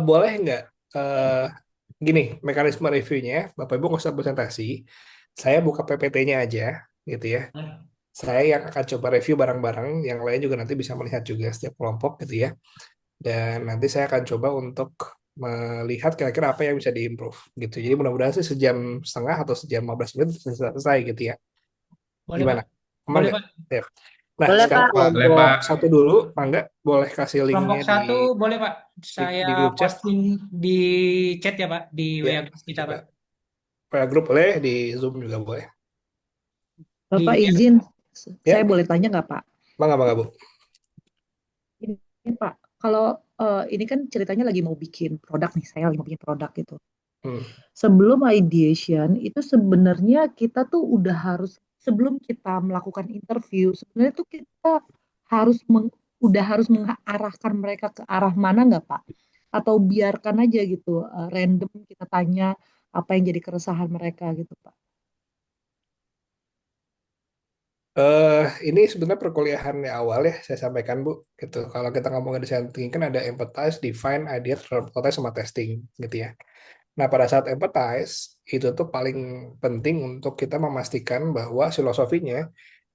boleh nggak eh, gini mekanisme reviewnya, Bapak Ibu nggak usah presentasi, saya buka PPT-nya aja, gitu ya. Saya yang akan coba review barang-barang, yang lain juga nanti bisa melihat juga setiap kelompok, gitu ya. Dan nanti saya akan coba untuk melihat kira-kira apa yang bisa diimprove, gitu. Jadi mudah-mudahan sih sejam setengah atau sejam 15 menit bisa selesai, gitu ya. Boleh, Gimana? Pak. Aman Boleh, nggak? Pak. Siap. Nah, Boleh, sekarang Pak. Boleh, kelompok Pak. satu dulu, Mangga boleh kasih Kelompok linknya satu boleh, Pak. Saya di grup chat. posting di chat ya, Pak, di Ya, WA group kita, coba. Pak. Grup boleh, di Zoom juga boleh. Bapak Di izin, saya Ya, boleh tanya nggak, Pak? bangga Bu. Ini, Pak, kalau ini kan ceritanya lagi mau bikin produk nih, saya lagi mau bikin produk gitu. Hmm. Sebelum ideation itu sebenarnya kita tuh udah harus, sebelum kita melakukan interview, sebenarnya tuh kita harus udah harus mengarahkan mereka ke arah mana nggak, Pak? Atau biarkan aja gitu, random kita tanya apa yang jadi keresahan mereka gitu, Pak. eh ini sebenarnya perkuliahan di awal ya, saya sampaikan Bu. Gitu. Kalau kita ngomongin design thinking kan ada empathize, define, idea, prototype, sama testing, gitu ya. Nah, pada saat empathize, itu tuh paling penting untuk kita memastikan bahwa filosofinya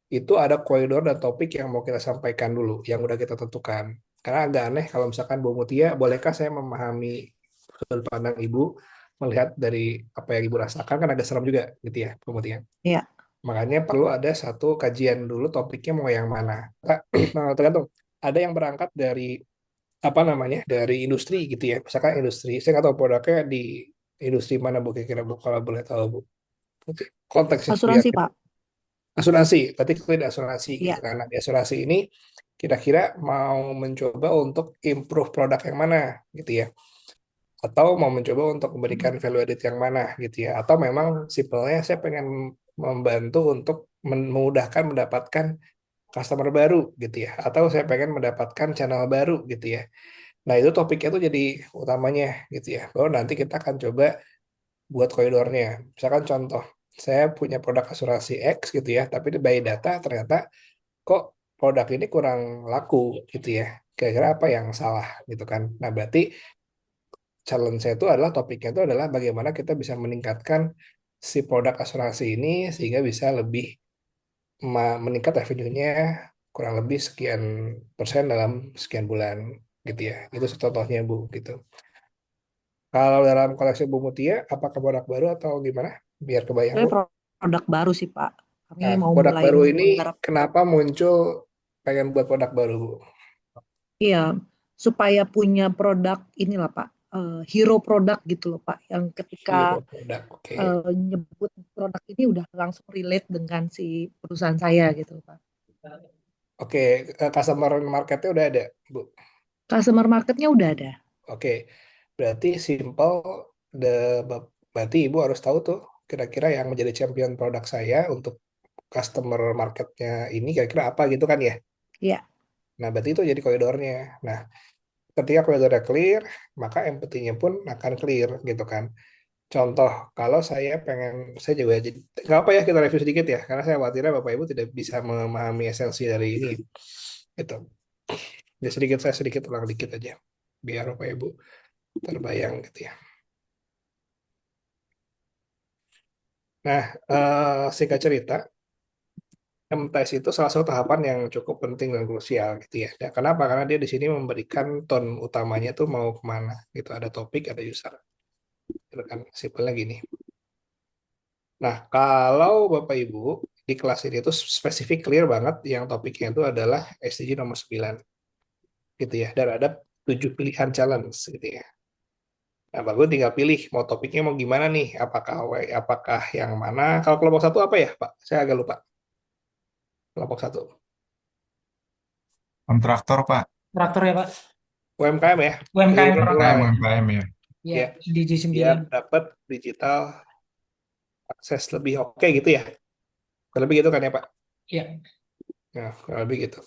itu ada koridor dan topik yang mau kita sampaikan dulu, yang udah kita tentukan. Karena agak aneh kalau misalkan Bu Mutia, bolehkah saya memahami sudut pandang Ibu melihat dari apa yang Ibu rasakan, kan agak serem juga gitu ya, Bu Mutia. Ya, Makanya perlu ada satu kajian dulu topiknya mau yang mana. Nah, tergantung. Ada yang berangkat dari apa namanya, dari industri gitu ya. Misalkan industri, saya nggak tahu produknya di industri mana Bu kira-kira Bu, kalau boleh tahu Bu. Oke. Konteksnya biar asuransi, Pak. asuransi, berarti clear asuransi gitu Ya. kan. Nah, di asuransi ini kira-kira mau mencoba untuk improve produk yang mana gitu ya. Atau mau mencoba untuk memberikan value added yang mana gitu ya. Atau memang simpelnya saya pengen membantu untuk memudahkan mendapatkan customer baru gitu ya. Atau saya pengen mendapatkan channel baru gitu ya. Nah, itu topiknya tuh jadi utamanya gitu ya. Baru nanti kita akan coba buat koridornya. Misalkan contoh, saya punya produk asuransi X gitu ya, tapi di by data ternyata kok produk ini kurang laku gitu ya. Kira-kira apa yang salah gitu kan. Nah, berarti challenge saya itu adalah topiknya itu adalah bagaimana kita bisa meningkatkan si produk asuransi ini sehingga bisa lebih meningkat revenue-nya kurang lebih sekian persen dalam sekian bulan gitu ya. Itu contohnya Bu gitu. Kalau dalam koleksi Bu Mutia, apakah produk baru atau gimana? Biar kebayang Bu. Sebenarnya produk baru sih, Pak. Kami Nah, mau produk mulai baru ini menggarap. kenapa muncul pengen buat produk baru Bu? Iya, supaya punya produk inilah Pak, hero produk gitu loh Pak, yang ketika Hero produk, oke. nyebut produk ini udah langsung relate dengan si perusahaan saya gitu loh Pak. Oke, customer marketnya udah ada Bu. Customer marketnya udah ada. Oke, berarti simple. The, berarti Ibu harus tahu tuh kira-kira yang menjadi champion produk saya untuk customer marketnya ini kira-kira apa gitu kan ya. Ya, Nah, berarti itu jadi koridornya. Nah, ketika koridornya clear, maka empathy-nya pun akan clear gitu kan. Contoh, kalau saya pengen, saya juga jadi, nggak apa ya kita review sedikit ya, karena saya khawatirnya Bapak Ibu tidak bisa memahami esensi dari ini. Gitu. Jadi sedikit, saya sedikit ulang dikit aja, biar Bapak Ibu terbayang gitu ya. Nah, singkat cerita, MTS itu salah satu tahapan yang cukup penting dan krusial gitu ya. Dan kenapa? Karena dia di sini memberikan tone utamanya tuh mau kemana gitu. Ada topik, ada user. Gitu kan, simpelnya gini. Nah, kalau Bapak Ibu di kelas ini tuh spesifik clear banget yang topiknya itu adalah SDG nomor 9 gitu ya. Dan ada 7 pilihan challenge gitu ya. Nah, Bapak Ibu tinggal pilih mau topiknya mau gimana nih? Apakah yang mana? Kalau kelompok satu apa ya, Pak? Saya agak lupa. Kelompok satu. Kontraktor, Pak. traktor ya, Pak. UMKM ya. Jadi UMKM mulai UMKM, traktor. UMKM ya. Ya, ya DJ biar 9. dapat digital akses lebih oke gitu ya. Kurang lebih gitu kan ya, Pak? Ya, Nah, kurang lebih gitu.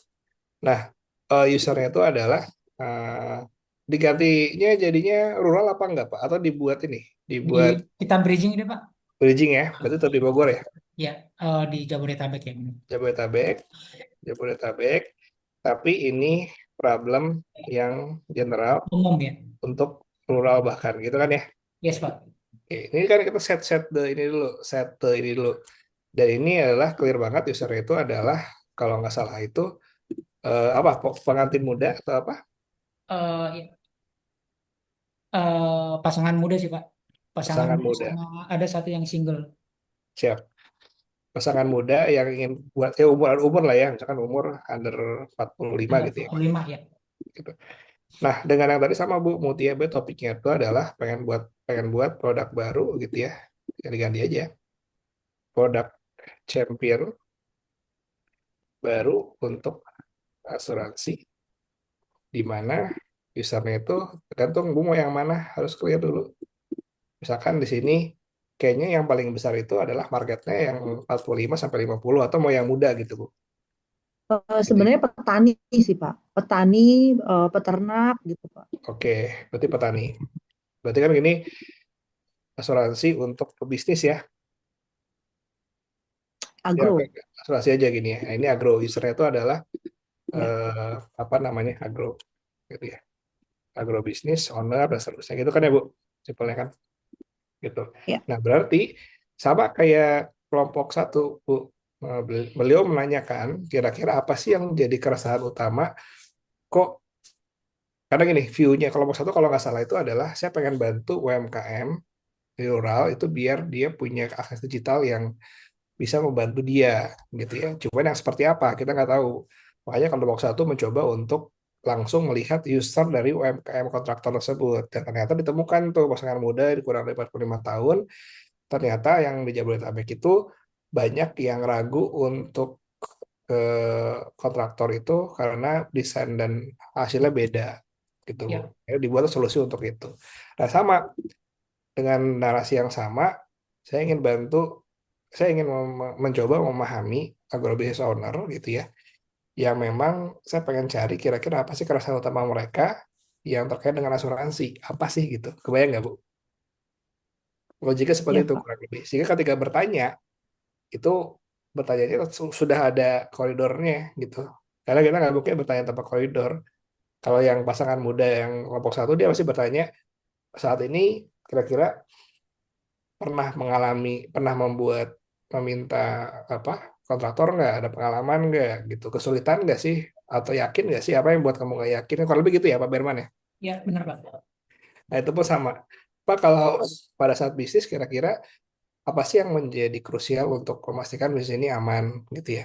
Nah, usernya itu adalah eh, digantinya jadinya rural apa enggak, Pak? Atau dibuat ini, di dibuat kita bridging ini, Pak. bridging ya? Berarti tetap di Bogor ya? Ya, di Jabodetabek ya. Jabodetabek, Jabodetabek. Tapi ini problem yang general Umum ya. untuk rural bahkan gitu kan ya. Yes, Pak. Oke, ini kan kita set ini dulu. Dan ini adalah clear banget user itu adalah kalau nggak salah itu apa pengantin muda atau apa? Ya, pasangan muda sih, Pak. Pasangan Pasangan muda muda. sama ada satu yang single. Siap. Pasangan muda yang ingin buat umuran umur lah ya, misalkan umur under 45 Ada gitu ya. 45 ya. Gitu. Nah, dengan yang tadi sama Bu Mutia, Bu, topiknya itu adalah pengen buat produk baru gitu ya. Ganti-ganti aja. Produk champion baru untuk asuransi di mana usernya itu tergantung Bu mau yang mana harus clear dulu. Misalkan di sini kayaknya yang paling besar itu adalah marketnya yang 45 sampai 50 atau mau yang muda gitu Bu. Gitu ya. Sebenarnya petani sih Pak, petani, peternak gitu Pak, Oke, berarti petani. Berarti kan gini asuransi untuk pebisnis ya. Ya, oke. agro, Asuransi aja gini ya. Nah, ini agro usernya itu adalah ya, apa namanya agro gitu ya. Agrobisnis owner dan seterusnya gitu kan ya Bu. Simpelnya kan gitu. ya. Nah, berarti sama kayak kelompok satu Bu. Beliau menanyakan kira-kira apa sih yang jadi keresahan utama kok karena gini view-nya kelompok satu kalau nggak salah itu adalah saya pengen bantu UMKM di rural itu biar dia punya akses digital yang bisa membantu dia gitu ya. Cuman yang seperti apa kita nggak tahu. Makanya kelompok satu mencoba untuk langsung melihat user dari UMKM kontraktor tersebut. Dan ternyata ditemukan tuh pasangan muda di kurang dari 45 tahun. Ternyata yang di Jabodetabek itu banyak yang ragu untuk ke kontraktor itu karena desain dan hasilnya beda gitu. Ya, Ya, dibuat solusi untuk itu. Nah sama dengan narasi yang sama, saya ingin bantu saya ingin mencoba memahami agrobusiness owner gitu ya, yang memang saya pengen cari kira-kira apa sih keresahan utama mereka yang terkait dengan asuransi, apa sih gitu. Kebayang nggak Bu? Logiknya seperti Ya itu Pak. kurang lebih. Sehingga ketika bertanya, itu bertanyanya sudah ada koridornya gitu. Karena kita nggak mungkin bertanya tanpa koridor. Kalau yang pasangan muda yang kelompok satu, dia pasti bertanya, saat ini kira-kira pernah membuat meminta apa kontraktor nggak ada pengalaman nggak gitu kesulitan nggak sih atau yakin nggak sih apa yang buat kamu nggak yakin kalau lebih gitu ya Pak Berman ya. ya benar, Pak. Nah itu pun sama Pak kalau pada saat bisnis kira-kira apa sih yang menjadi krusial untuk memastikan bisnis ini aman gitu ya,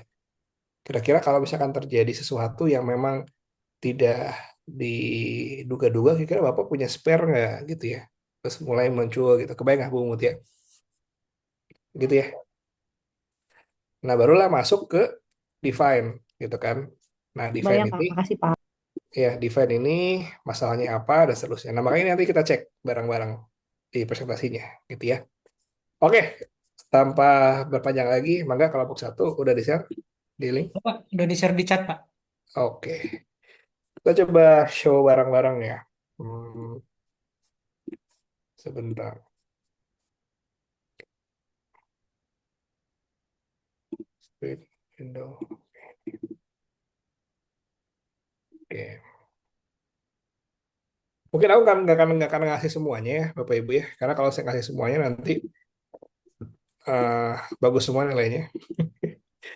kira-kira kalau misalkan terjadi sesuatu yang memang tidak diduga-duga kira-kira Bapak punya spare nggak gitu ya, terus mulai muncul gitu kebayang nggak Bu Mutia gitu ya. Nah, barulah masuk ke define gitu kan. Nah, define Bayang ini Pak, makasih Pak. ya define ini masalahnya apa dan seterusnya. Nah, makanya nanti kita cek bareng-barang di presentasinya gitu ya. Oke, tanpa berpanjang lagi, mangga kelompok satu udah di-share di link. Oh, Pak, udah di-share di chat, Pak. Oke, kita coba show bareng-bareng ya. Hmm, sebentar. Split window. Oke. Mungkin aku kan nggak akan ngasih semuanya ya, Bapak Ibu ya. Karena kalau saya ngasih semuanya nanti eh, bagus semua nilainya.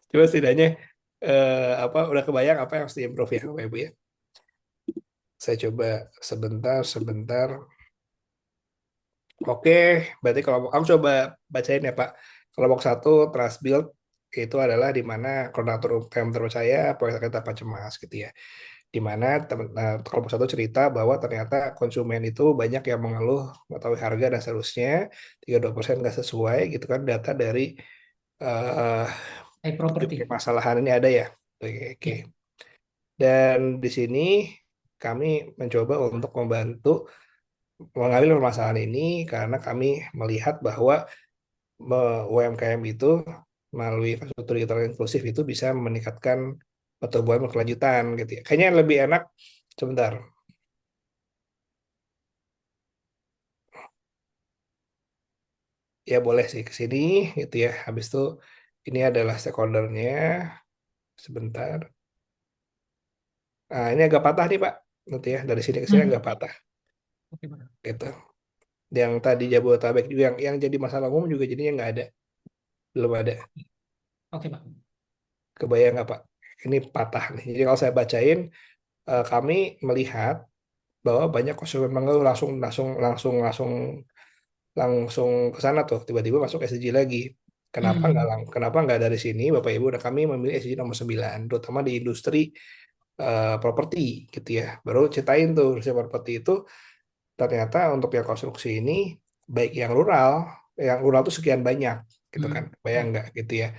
Coba setidaknya apa udah kebayang apa yang harus diimprove ya Bapak Ibu ya. Saya coba sebentar. Oke, berarti kalau aku coba bacain ya Pak. Kelompok satu trust build itu adalah di mana koordinator UMKM terpercaya, proyek kita tanpa cemas gitu ya. Di mana kelompok satu cerita bahwa ternyata konsumen itu banyak yang mengeluh mengetahui harga dan seterusnya 32% nggak sesuai gitu kan data dari eh, tujuh Property. permasalahan ini ada ya. Oke, oke. Ya, Dan di sini kami mencoba untuk membantu mengambil permasalahan ini karena kami melihat bahwa UMKM itu melalui infrastruktur digital inklusif itu bisa meningkatkan pertumbuhan berkelanjutan gitu ya. Kayaknya yang lebih enak sebentar. Ya boleh sih ke sini gitu ya. Habis itu ini adalah stakeholdernya sebentar. Nah, ini agak patah nih Pak. Nanti ya dari sini ke sini hmm. agak patah. Oke, Pak. gitu. Yang tadi Jabodetabek juga yang jadi masalah umum juga jadinya nggak ada, belum ada. Oke, Pak. Kebayang nggak Pak? Ini patah nih. Jadi kalau saya bacain, kami melihat bahwa banyak konsumen mengeluh langsung langsung langsung langsung langsung ke sana tuh tiba-tiba masuk SDG lagi. Hmm. Kenapa nggak dari sini Bapak Ibu dan kami memilih SDG nomor 9 terutama di industri properti gitu ya. Baru ceritain tuh industri properti itu ternyata untuk yang konstruksi ini baik yang rural tuh sekian banyak gitu kan. Hmm. Bayang Ya. nggak gitu ya.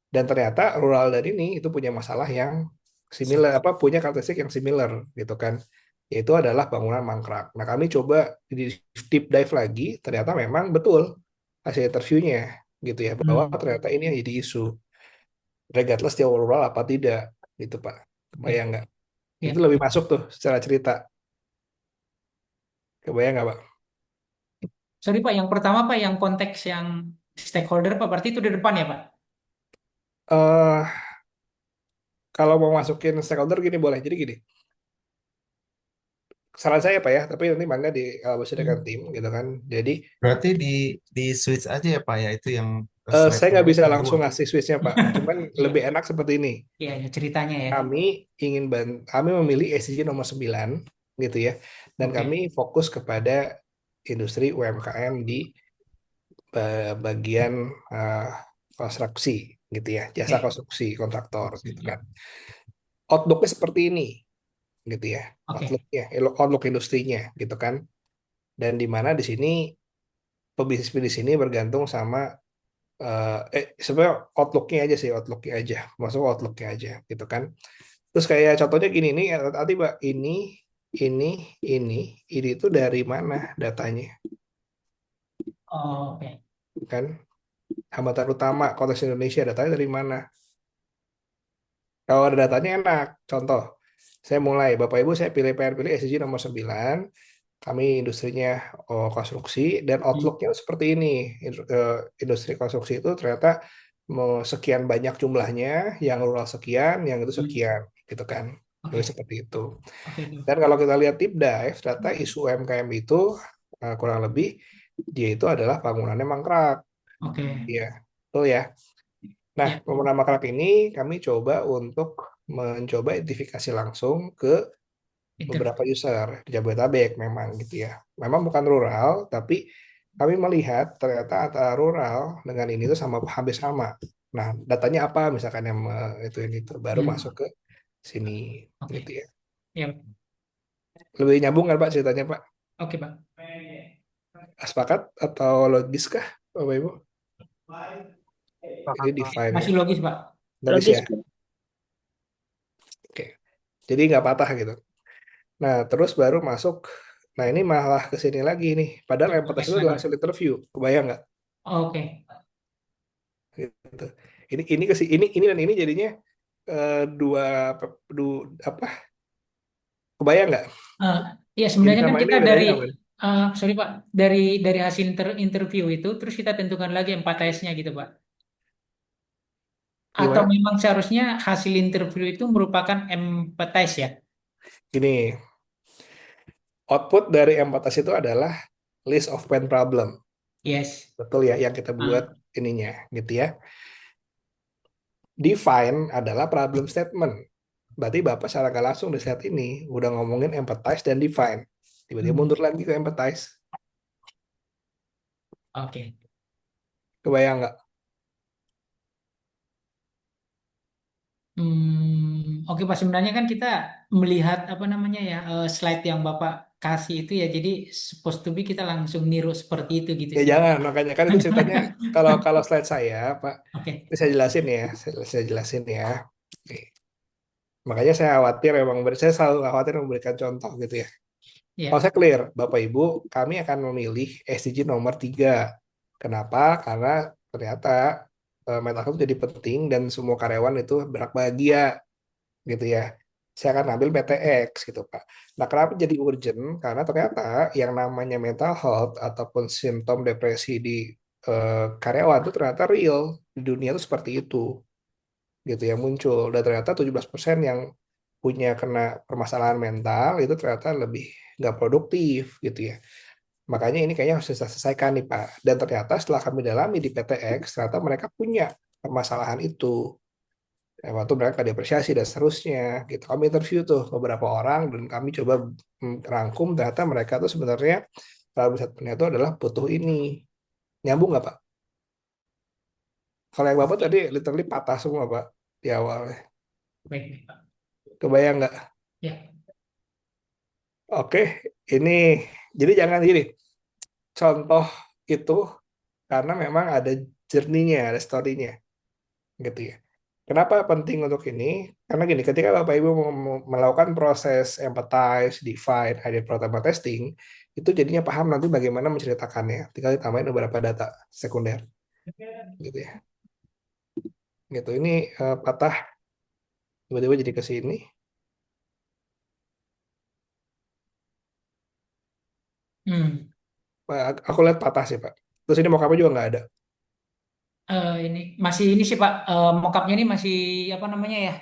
Dan ternyata rural dari ini itu punya masalah yang similar apa punya karakteristik yang similar gitu kan. Yaitu adalah bangunan mangkrak. Nah, kami coba di deep dive lagi, ternyata memang betul hasil interviewnya gitu ya bahwa Hmm. ternyata ini yang jadi isu regardless dia rural apa tidak gitu Pak. Oke. Kebayang nggak? Itu Ya. lebih masuk tuh secara cerita. Kebayang nggak Pak? Sorry Pak, yang pertama Pak, yang konteks yang stakeholder Pak, berarti itu di depan ya Pak? eh Kalau mau masukin stakeholder gini boleh. Jadi gini, saran saya Pak ya, tapi nanti mangga di dengan Hmm. tim gitu kan. Jadi Berarti di switch aja ya Pak ya, itu yang saya slide-nya nggak bisa kedua. langsung ngasih switchnya Pak. Cuman lebih Iya, enak seperti ini. iya, ya, ceritanya ya. Kami memilih SDG nomor 9 gitu ya. Dan kami Oke. fokus kepada industri UMKM di bagian eh, konstruksi gitu ya, jasa Oke. konstruksi kontraktor gitu Ya. kan. Outlooknya seperti ini gitu ya. Oke. Outlook industrinya gitu kan. Dan di mana di sini pebisnis ini bergantung sama sebenarnya outlooknya aja, masuk outlooknya aja gitu kan. Terus kayak contohnya gini nih, nanti Mbak, ini, ini, ini itu dari mana datanya, Oh, oke. kan? Hambatan utama konteks Indonesia datanya dari mana? Kalau ada datanya enak. Contoh, saya mulai, Bapak Ibu saya pengen pilih SDG nomor 9, kami industrinya konstruksi, dan Hmm. outlooknya seperti ini. Industri konstruksi itu ternyata sekian banyak jumlahnya, yang rural sekian, yang itu Hmm. sekian, gitu kan. Jadi Oke. seperti itu. Oke. Dan kalau kita lihat deep dive, data isu UMKM itu kurang lebih dia itu adalah bangunannya mangkrak. Oke. Iya, betul ya. Nah, Ya. bangunan mangkrak ini kami coba untuk mencoba identifikasi langsung ke Inter. beberapa user di Jabodetabek memang gitu ya. Memang bukan rural, tapi kami melihat ternyata antara rural dengan ini tuh hampir sama. Nah, datanya apa misalkan yang itu baru masuk Hmm. ke sini gitu Oke. ya. Ya. Lebih nyambung kan Pak ceritanya Pak? Oke Pak. Sepakat atau logis kah Bapak Ibu? Ini define ya. Masih logis Pak. Logis Logis. ya. Oke. Jadi nggak patah gitu. Nah, terus baru masuk. Nah, ini malah ke sini lagi nih. Padahal MPTS Tes itu adalah lagi. hasil interview. Kebayang nggak? Oke. Gitu. Ini dan ini jadinya dua apa? Kebayang nggak? Eh, ya Ini sebenarnya kan sama ini kita dari bedanya apa? sorry Pak, dari hasil interview itu terus kita tentukan lagi empathisnya gitu Pak. Atau Gimana? memang seharusnya hasil interview itu merupakan empathize ya? Gini, output dari MPTS itu adalah list of pain problem. Yes. Betul ya, yang kita buat Ah, ininya, gitu ya. Define adalah problem statement. Berarti Bapak secara nggak langsung di saat ini udah ngomongin empathize dan define. Tiba-tiba hmm, mundur lagi ke empathize. oke. Kebayang nggak? Oke Pak, sebenarnya kan kita melihat apa namanya ya slide yang Bapak kasih itu ya, jadi supposed to be kita langsung niru seperti itu gitu Ya sih. jangan, makanya kan itu ceritanya kalau kalau slide saya, Pak, Oke. ini saya jelasin ya, saya jelasin ya. Oke. Makanya saya khawatir saya selalu khawatir memberikan contoh gitu ya. Kalau Ya. saya clear, Bapak Ibu, kami akan memilih SDG nomor 3. Kenapa? Karena ternyata mental health jadi penting dan semua karyawan itu berhak bahagia gitu ya. Saya akan ambil PTX gitu Pak. Nah kenapa jadi urgent? Karena ternyata yang namanya mental health ataupun simptom depresi di karyawan itu ternyata real. Di dunia itu seperti itu gitu yang muncul. Dan ternyata 17% yang punya kena permasalahan mental itu ternyata lebih nggak produktif gitu ya. Makanya ini kayaknya harus diselesaikan nih Pak. Dan ternyata setelah kami dalami di PTX, ternyata mereka punya permasalahan itu. Waktu mereka diapresiasi dan seterusnya gitu. Kami interview tuh beberapa orang dan kami coba rangkum, ternyata mereka tuh sebenarnya problem statement-nya itu adalah butuh ini. Nyambung nggak Pak? Kalau yang Bapak tadi literally patah semua Pak di awalnya. Baik, baik, Pak. Kebayang nggak? Ya. Oke, ini jadi jangan gini. Contoh itu karena memang ada journey-nya, ada story-nya gitu ya. Kenapa penting untuk ini? Karena gini, ketika Bapak Ibu melakukan proses empathize, define, ID pertama testing, itu jadinya paham nanti bagaimana menceritakannya. Tinggal ditambahin beberapa data sekunder, gitu ya. Gitu. Ini patah tiba-tiba jadi ke sini. Hmm. Aku lihat patah sih Pak. Terus ini mau juga nggak ada. Ini masih ini sih Pak, mockupnya ini masih apa namanya ya?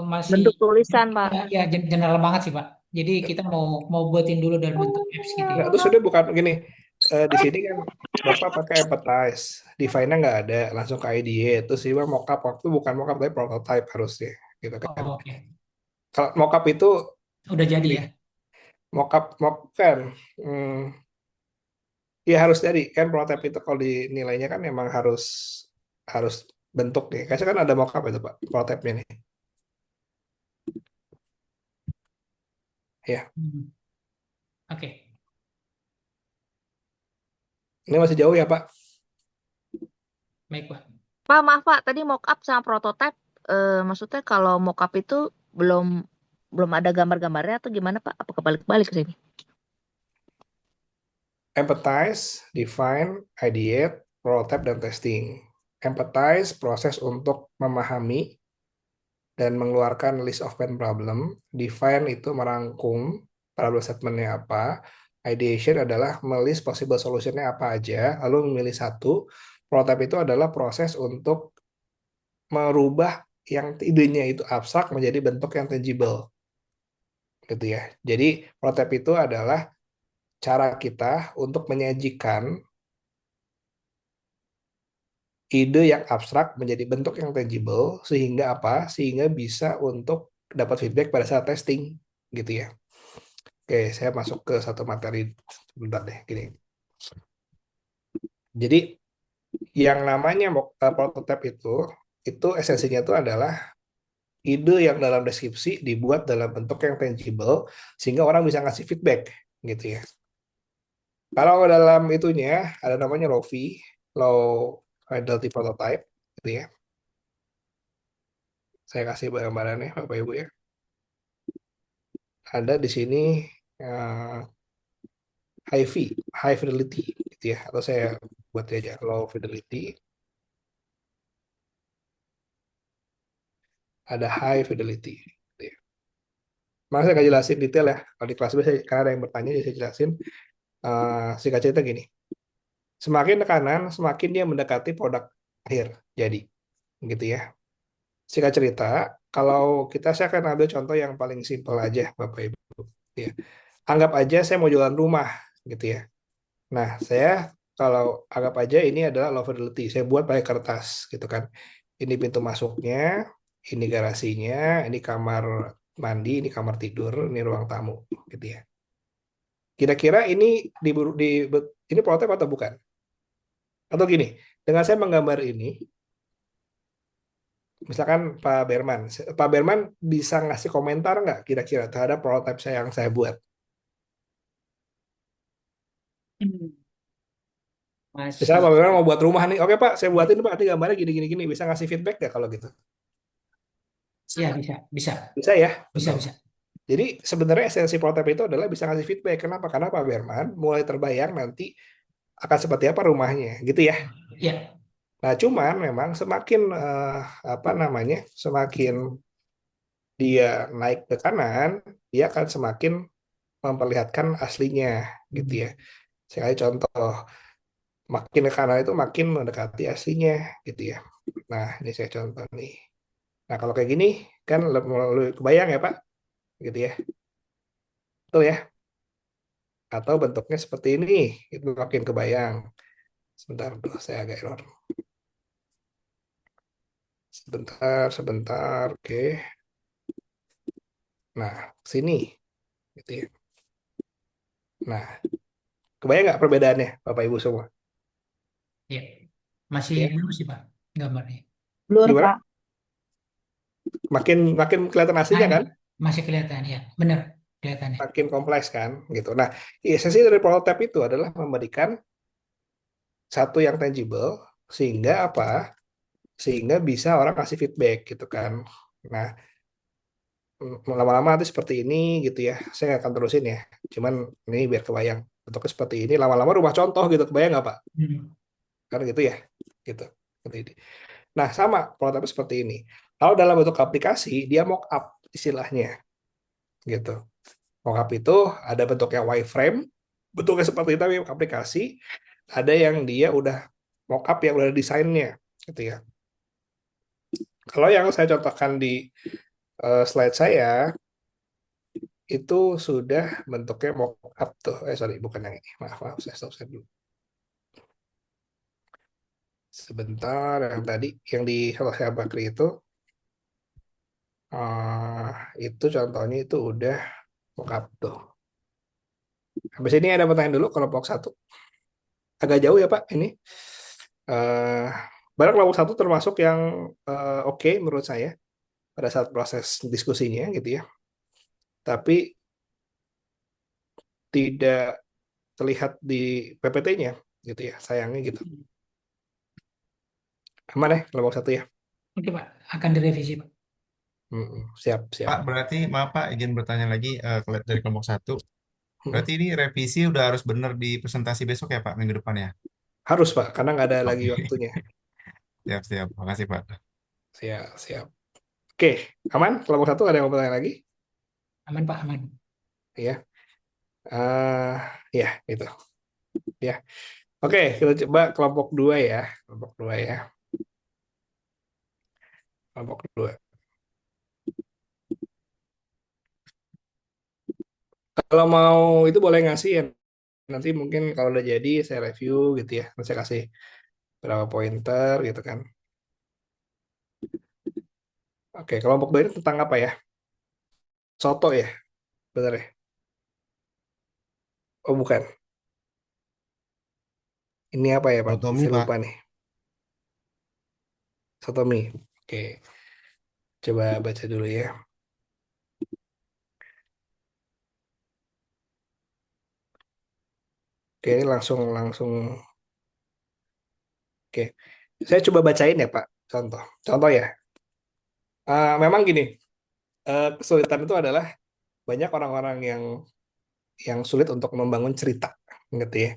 Masih Bentuk tulisan, Pak. ya general banget sih Pak. Jadi kita mau mau buatin dulu dalam bentuk apps gitu ya. Nggak, terus sudah bukan gini. Di sini kan Bapak pakai empathize, define-nya nggak ada, langsung ke IDE. Terus sih mockup waktu bukan mockup tapi prototype harusnya, gitu kan. Oh, oke. Kalau mockup itu Udah jadi gini, ya. mock kan, hmm, ya harus jadi kan prototype itu kalau dinilainya kan memang harus harus bentuk nih. Kayaknya kan ada mockup itu Pak, prototype-nya nih. Ya, Hmm. Oke. ini masih jauh ya Pak. Baik Pak. Pak, maaf Pak, tadi mockup sama prototype, maksudnya kalau mockup itu belum belum ada gambar-gambarnya atau gimana Pak? Apa kebalik-balik ke sini? Empathize, define, ideate, prototype, dan testing. Empathize, proses untuk memahami dan mengeluarkan list of pain problem. Define itu merangkum problem statement-nya apa. Ideation adalah melist possible solution-nya apa aja, lalu memilih satu. Prototype itu adalah proses untuk merubah yang idenya itu abstrak menjadi bentuk yang tangible. Gitu ya. Jadi prototype itu adalah cara kita untuk menyajikan ide yang abstrak menjadi bentuk yang tangible sehingga apa? Sehingga bisa untuk dapat feedback pada saat testing gitu ya. Oke, saya masuk ke satu materi sebentar deh gini. Jadi yang namanya prototype itu esensinya itu adalah ide yang dalam deskripsi dibuat dalam bentuk yang tangible sehingga orang bisa ngasih feedback gitu ya. Kalau dalam itunya ada namanya LOFI, Low Fidelity Prototype gitu ya. Saya kasih gambarannya Bapak Ibu ya. Ada di sini uh, high fidelity gitu ya. Atau saya buat aja low fidelity. Ada high fidelity. Gitu ya. Maka saya nggak jelasin detail ya. Kalau di kelas B, karena ada yang bertanya, jadi saya jelasin. Singkat cerita gini. Semakin tekanan, semakin dia mendekati produk akhir. Jadi, gitu ya. Singkat cerita, kalau saya akan ambil contoh yang paling simpel aja, Bapak Ibu. Ya. Anggap aja saya mau jualan rumah, gitu ya. Nah, saya kalau anggap aja ini adalah low fidelity, saya buat pakai kertas, gitu kan. Ini pintu masuknya, ini garasinya, ini kamar mandi, ini kamar tidur, ini ruang tamu, gitu ya. Kira-kira ini prototipe atau bukan? Atau gini, dengan saya menggambar ini, misalkan Pak Berman bisa ngasih komentar nggak kira-kira terhadap prototipe saya yang saya buat? Hmm. Masih. Misalnya Pak Berman mau buat rumah nih, oke Pak, saya buatin Pak, nanti gambarnya gini-gini, bisa ngasih feedback nggak kalau gitu? Ya bisa, bisa, Bisa ya, bisa, betul. bisa. Jadi sebenarnya esensi prototipe itu adalah bisa ngasih feedback. Kenapa? Karena Pak Berman mulai terbayang nanti akan seperti apa rumahnya, gitu ya. Ya. Nah, cuman memang semakin apa namanya, semakin dia naik ke kanan, dia akan semakin memperlihatkan aslinya, gitu ya. Sekali contoh, makin ke kanan itu makin mendekati aslinya, gitu ya. Nah, ini saya contoh nih. Nah, kalau kayak gini kan lebih kebayang ya Pak, gitu ya. Betul ya? Atau bentuknya seperti ini, itu makin kebayang. Sebentar, saya agak error. Sebentar, oke. Nah, sini, gitu ya. Nah, kebayang nggak perbedaannya, Bapak Ibu semua? Ya, masih Ya, belum sih Pak gambarnya. Blur, Pak. gimana? Makin makin kelihatan Nah aslinya ini kan? masih kelihatan ya, benar kelihatannya. Makin kompleks kan, gitu. Nah, esensi dari prototype itu adalah memberikan satu yang tangible, sehingga apa? Sehingga bisa orang kasih feedback gitu kan. Nah, lama-lama nanti seperti ini gitu ya. Saya nggak akan terusin ya. Cuman ini biar kebayang. Bentuknya seperti ini. Lama-lama rumah contoh gitu. Kebayang nggak Pak? Hmm. Kan gitu ya. Gitu. Seperti ini. Nah, sama prototipe seperti ini. Kalau dalam bentuk aplikasi, dia mock up istilahnya. Gitu. Mock up itu ada bentuknya wireframe. Bentuknya seperti itu tapi aplikasi. Ada yang dia udah mock up yang udah ada desainnya. Gitu ya. Kalau yang saya contohkan di slide saya, itu sudah bentuknya mock up tuh. Sorry, bukan yang ini. Maaf, maaf, saya stop saya dulu. Sebentar, yang tadi, yang di kalau saya Bakri itu contohnya itu udah mock up tuh. Habis ini ada pertanyaan dulu kelompok satu. Agak jauh ya Pak ini. eh Barang kelompok satu termasuk yang oke menurut saya pada saat proses diskusinya gitu ya. Tapi tidak terlihat di PPT-nya gitu ya, sayangnya gitu. Aman ya kelompok satu ya. Oke Pak, akan direvisi Pak. Siap, siap. Pak, berarti maaf Pak, izin bertanya lagi dari kelompok satu. Mm, Berarti ini revisi udah harus benar di presentasi besok ya Pak, minggu depan ya? Harus Pak, karena nggak ada lagi Oke, waktunya. siap-siap. Makasih Pak. Siap, siap. Oke, aman? Kelompok satu ada yang mau bertanya lagi? Aman Pak, aman. Ya, ya itu. Ya, oke, kita coba kelompok dua ya. Kelompok dua ya. Kelompok dua. Kalau mau itu boleh ngasih ya. Nanti mungkin kalau udah jadi saya review gitu ya. Nanti saya kasih berapa pointer gitu kan. Oke, kelompok dua ini tentang apa ya? Soto ya, bener ya? Oh bukan. Ini apa ya Pak? Otomi, Saya Pak. lupa nih. Sotomi. Oke, coba baca dulu ya. Oke, ini langsung langsung. Oke, saya coba bacain ya Pak. Contoh, contoh ya. Memang gini, kesulitan itu adalah banyak orang-orang yang sulit untuk membangun cerita, gitu ya.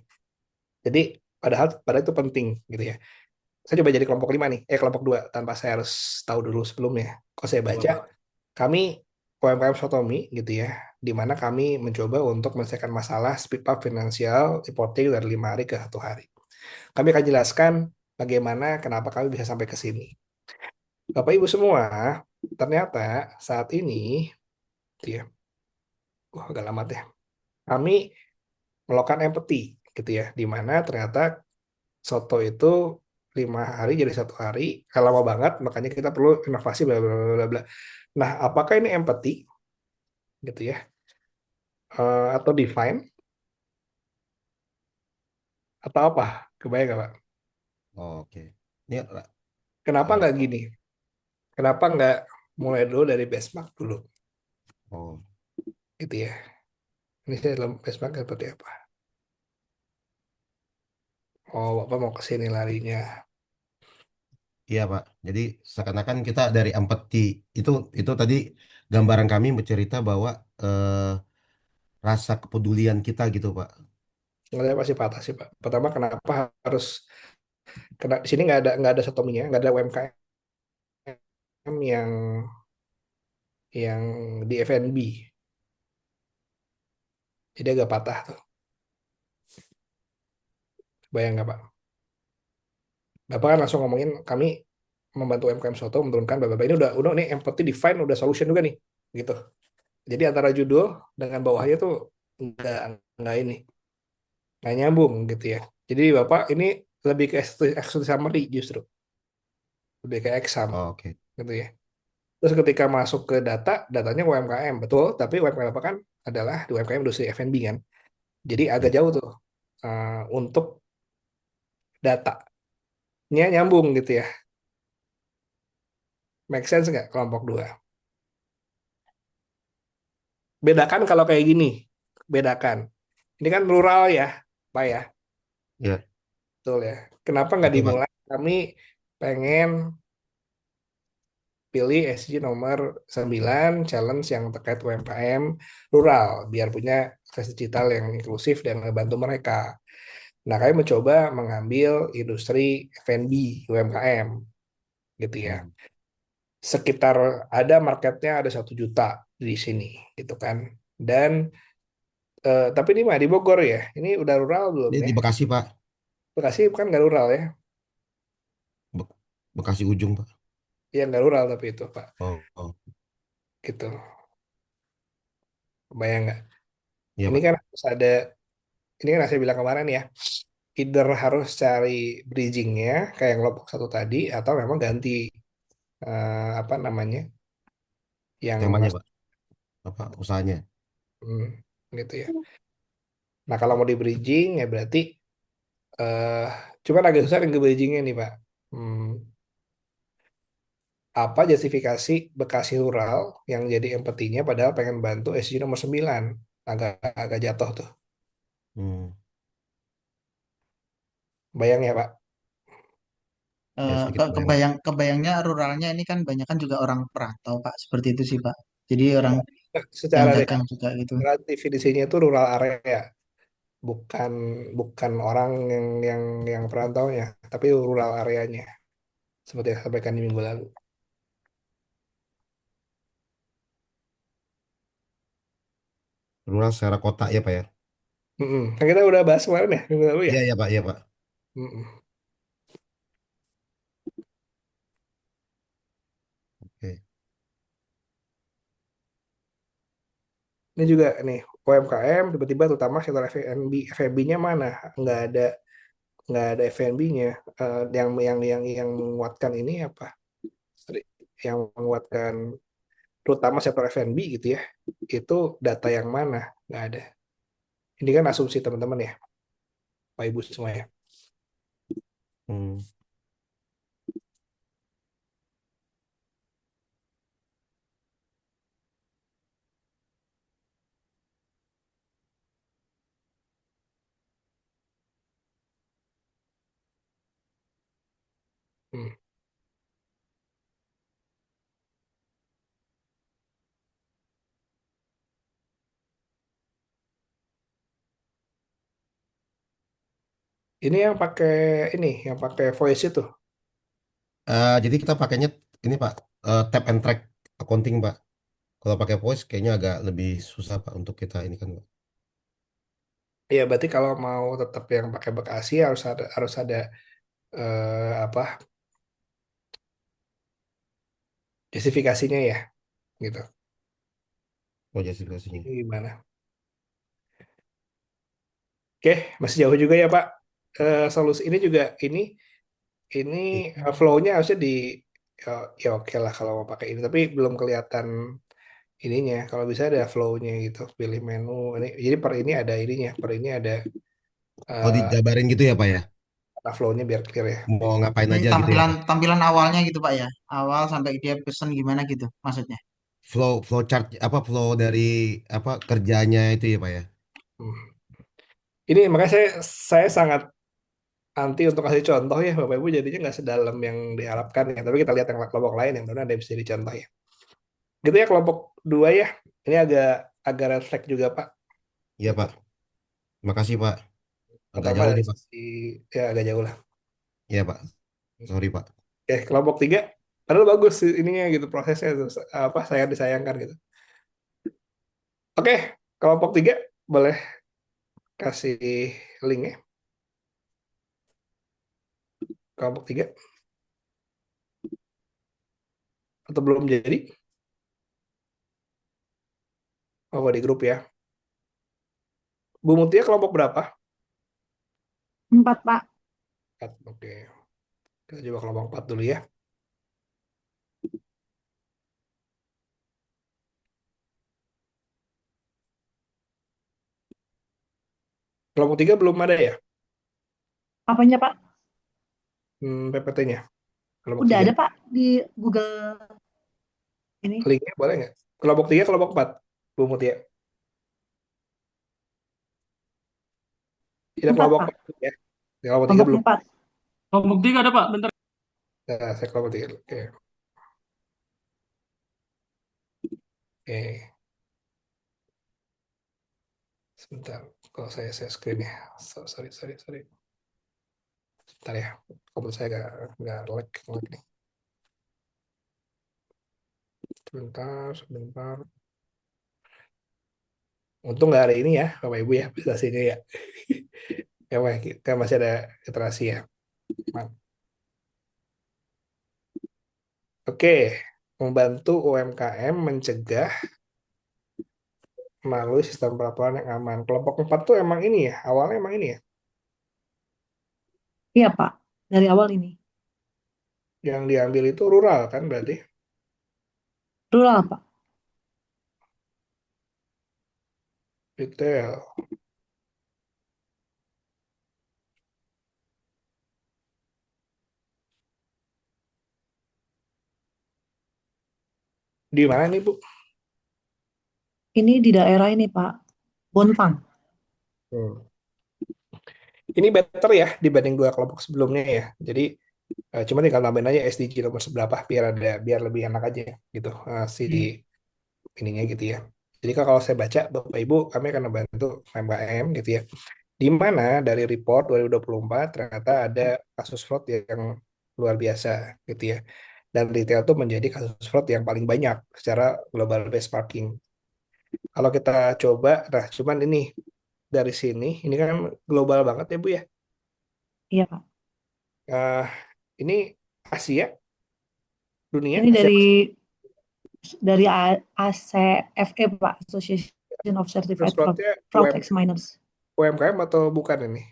Jadi padahal itu penting, gitu ya. Saya coba jadi kelompok lima nih, kelompok dua tanpa saya harus tahu dulu sebelumnya. Kalau saya baca, kami UMKM Sotomi, gitu ya, di mana kami mencoba untuk menyelesaikan masalah speed up finansial reporting dari 5 hari ke 1 hari. Kami akan jelaskan bagaimana, kenapa kami bisa sampai ke sini. Bapak Ibu semua, ternyata saat ini, gitu ya, agak lama deh. Kami melakukan empathy, gitu ya, di mana ternyata soto itu 5 hari jadi 1 hari, lama banget, makanya kita perlu inovasi bla bla bla bla bla. Nah, apakah ini empathy, gitu ya, atau define atau apa? Kebayang nggak Pak? Oke. Ini Kenapa eh, nggak gini? Kenapa nggak mulai dulu dari benchmark dulu, oh, gitu ya? Ini saya dalam benchmark seperti apa? Oh, Bapak mau ke sini larinya. iya, Pak. Jadi seakan-akan kita dari empati itu tadi gambaran kami bercerita bahwa rasa kepedulian kita gitu, Pak. Nggak ada pasti patah sih Pak. Pertama, kenapa harus kena di sini nggak ada sotominya, nggak ada UMKM yang di F&B, jadi agak patah tuh. Bayang nggak Pak? Bapak kan langsung ngomongin kami membantu UMKM Soto menurunkan bla bla bla. Ini udah nih empathy define udah solution juga nih, gitu. Jadi antara judul dengan bawahnya tuh nggak nggak ini nggak nyambung gitu ya. Jadi Bapak ini lebih ke executive summary justru, lebih ke exam Oh, oke. gitu ya. Terus ketika masuk ke data, datanya UMKM, betul, tapi UMKM apa kan adalah di UMKM industri F&B kan. Jadi agak Ya. jauh tuh untuk datanya nyambung gitu ya. Make sense nggak kelompok dua? Bedakan kalau kayak gini, bedakan. Ini kan rural ya, Pak ya, Ya, betul ya. Kenapa nggak betul Pak. dimulai? Kami pengen pilih SG nomor 9 challenge yang terkait UMKM rural biar punya akses digital yang inklusif dan membantu mereka. Nah, kami mencoba mengambil industri F&B UMKM gitu ya. Hmm. Sekitar ada marketnya ada 1 juta di sini gitu kan. Dan tapi ini mah di Bogor ya. Ini udah rural belum Ini ya? di Bekasi Pak. Bekasi kan nggak rural ya? Be- Bekasi ujung Pak. Iya nggak rural tapi itu Pak. Oh, oh. Gitu. Bayang nggak? Iya Ini Pak. kan harus ada. Ini kan saya bilang kemarin ya. Either harus cari bridgingnya kayak yang kelompok satu tadi atau memang ganti apa namanya yang Temanya mas Pak. Apa usahanya? hmm, gitu ya. Nah kalau mau di bridging ya berarti eh cuman agak susah yang ke bridgingnya nih Pak. Hmm, apa justifikasi Bekasi Rural yang jadi empatinya padahal pengen bantu SG nomor 9 agak agak jatuh tuh. Hmm. Bayang ya Pak. Ya sedikit bayang Pak. Kebayangnya ruralnya ini kan banyak kan juga orang perantau Pak, seperti itu sih Pak. Jadi orang yang Secara dagang juga gitu. definisinya itu rural area, bukan bukan orang yang perantaunya, tapi rural areanya seperti yang saya sampaikan di minggu lalu. Rural secara kota ya Pak ya. Mm-mm. Kan kita udah bahas kemarin ya minggu lalu ya. Iya ya Pak, iya Pak. Mm-mm. Oke. Ini juga nih UMKM tiba-tiba terutama sektor F&B F&B-nya mana? Nggak ada nggak ada F&B-nya. Yang menguatkan ini apa? Sorry, yang menguatkan terutama sektor F&B gitu ya. Itu data yang mana? Nggak ada. Ini kan asumsi teman-teman ya, Pak Ibu semua ya. Hmm. Hmm. Ini yang pakai voice itu. Jadi kita pakainya ini Pak, tap and track accounting Pak. Kalau pakai voice kayaknya agak lebih susah Pak untuk kita ini kan Pak. Ya, berarti kalau mau tetap yang pakai Bekasi harus ada apa justifikasinya ya, gitu. Oh justifikasinya. Ini gimana? Oke, masih jauh juga ya Pak. Solusi ini juga ini Oke. flow-nya harusnya ya, ya oke lah kalau mau pakai ini, tapi belum kelihatan ininya. Kalau bisa ada flow-nya gitu, pilih menu. Jadi per ini ada ininya, per ini ada Oh uh, dijabarin gitu ya Pak ya? flow-nya biar clear ya. Mau ngapain Ini aja gitu ya tampilan Pak? tampilan awalnya gitu Pak ya. Awal sampai dia pesen gimana gitu maksudnya. Flow chart apa flow dari apa kerjanya itu ya Pak ya? Hmm. Ini makanya saya sangat anti untuk kasih contoh ya Bapak Ibu jadinya nggak sedalam yang diharapkan ya. Tapi kita lihat yang kelompok lain yang benar ada yang bisa jadi contoh ya. Gitu ya kelompok dua ya. Ini agak agak red flag juga Pak. Iya Gitu. Pak. Makasih Pak. Agak Pertama jauh dari nih Pak. sisi ya agak jauh lah. Iya Pak. Sorry Pak. Oke, kelompok tiga. Padahal bagus sih ininya gitu prosesnya tuh, apa saya disayangkan gitu. Oke, kelompok tiga boleh kasih link ya. Kelompok tiga atau belum jadi? Oh, nggak di grup ya. Bu Mutia kelompok berapa? 4, Pak. 4. Oke. Kita coba kelompok 4 dulu ya. Kelompok 3 belum ada ya? Apanya, Pak? PPT-nya. Kelompok Udah 3. ada, Pak, di Google ini. Linknya boleh nggak? Kelompok 3, kelompok 4. Bu Mutia. Ini 4, kelompok Pak. 4 ya. Kelompok 3 Kelompok belum. 4. Kelompok 3 ada Pak, bentar. Nah, saya kelompok 3. Oke. Oke. Sebentar. Kalau saya share screen ya. Sorry. Sebentar ya. Komputer saya nggak lag nih. Sebentar. Untung nggak ada ini ya, Bapak Ibu ya, presentasinya ya. Ya, Wah, kita masih ada literasi ya. Oke, membantu UMKM mencegah melalui sistem pelaporan yang aman. Kelompok 4 tuh emang ini ya, awalnya emang ini ya, Iya, Pak. Dari awal ini. yang diambil itu rural kan berarti? Rural, Pak. Retail. Di mana nih, Bu? Ini di daerah ini, Pak. Bontang. Hmm. Ini better ya dibanding 2 kelompok sebelumnya ya. Jadi cuma tinggal nambahin aja SDG nomor seberapa biar lebih enak aja gitu si ininya gitu ya. Jadi kalau saya baca Bapak Ibu kami akan membantu UMKM gitu ya. Di mana dari report 2024 ternyata ada kasus fraud yang luar biasa gitu ya. Dan retail itu menjadi kasus fraud yang paling banyak secara global benchmarking. Kalau kita coba, nah cuman ini dari sini, ini kan global banget ya Bu ya. Iya, Pak. Eh, ini Asia, dunia, Ini Asia dari ACFE, Pak. Association of kasus Certified fraudnya Fraud Examiners. UMKM atau bukan ini?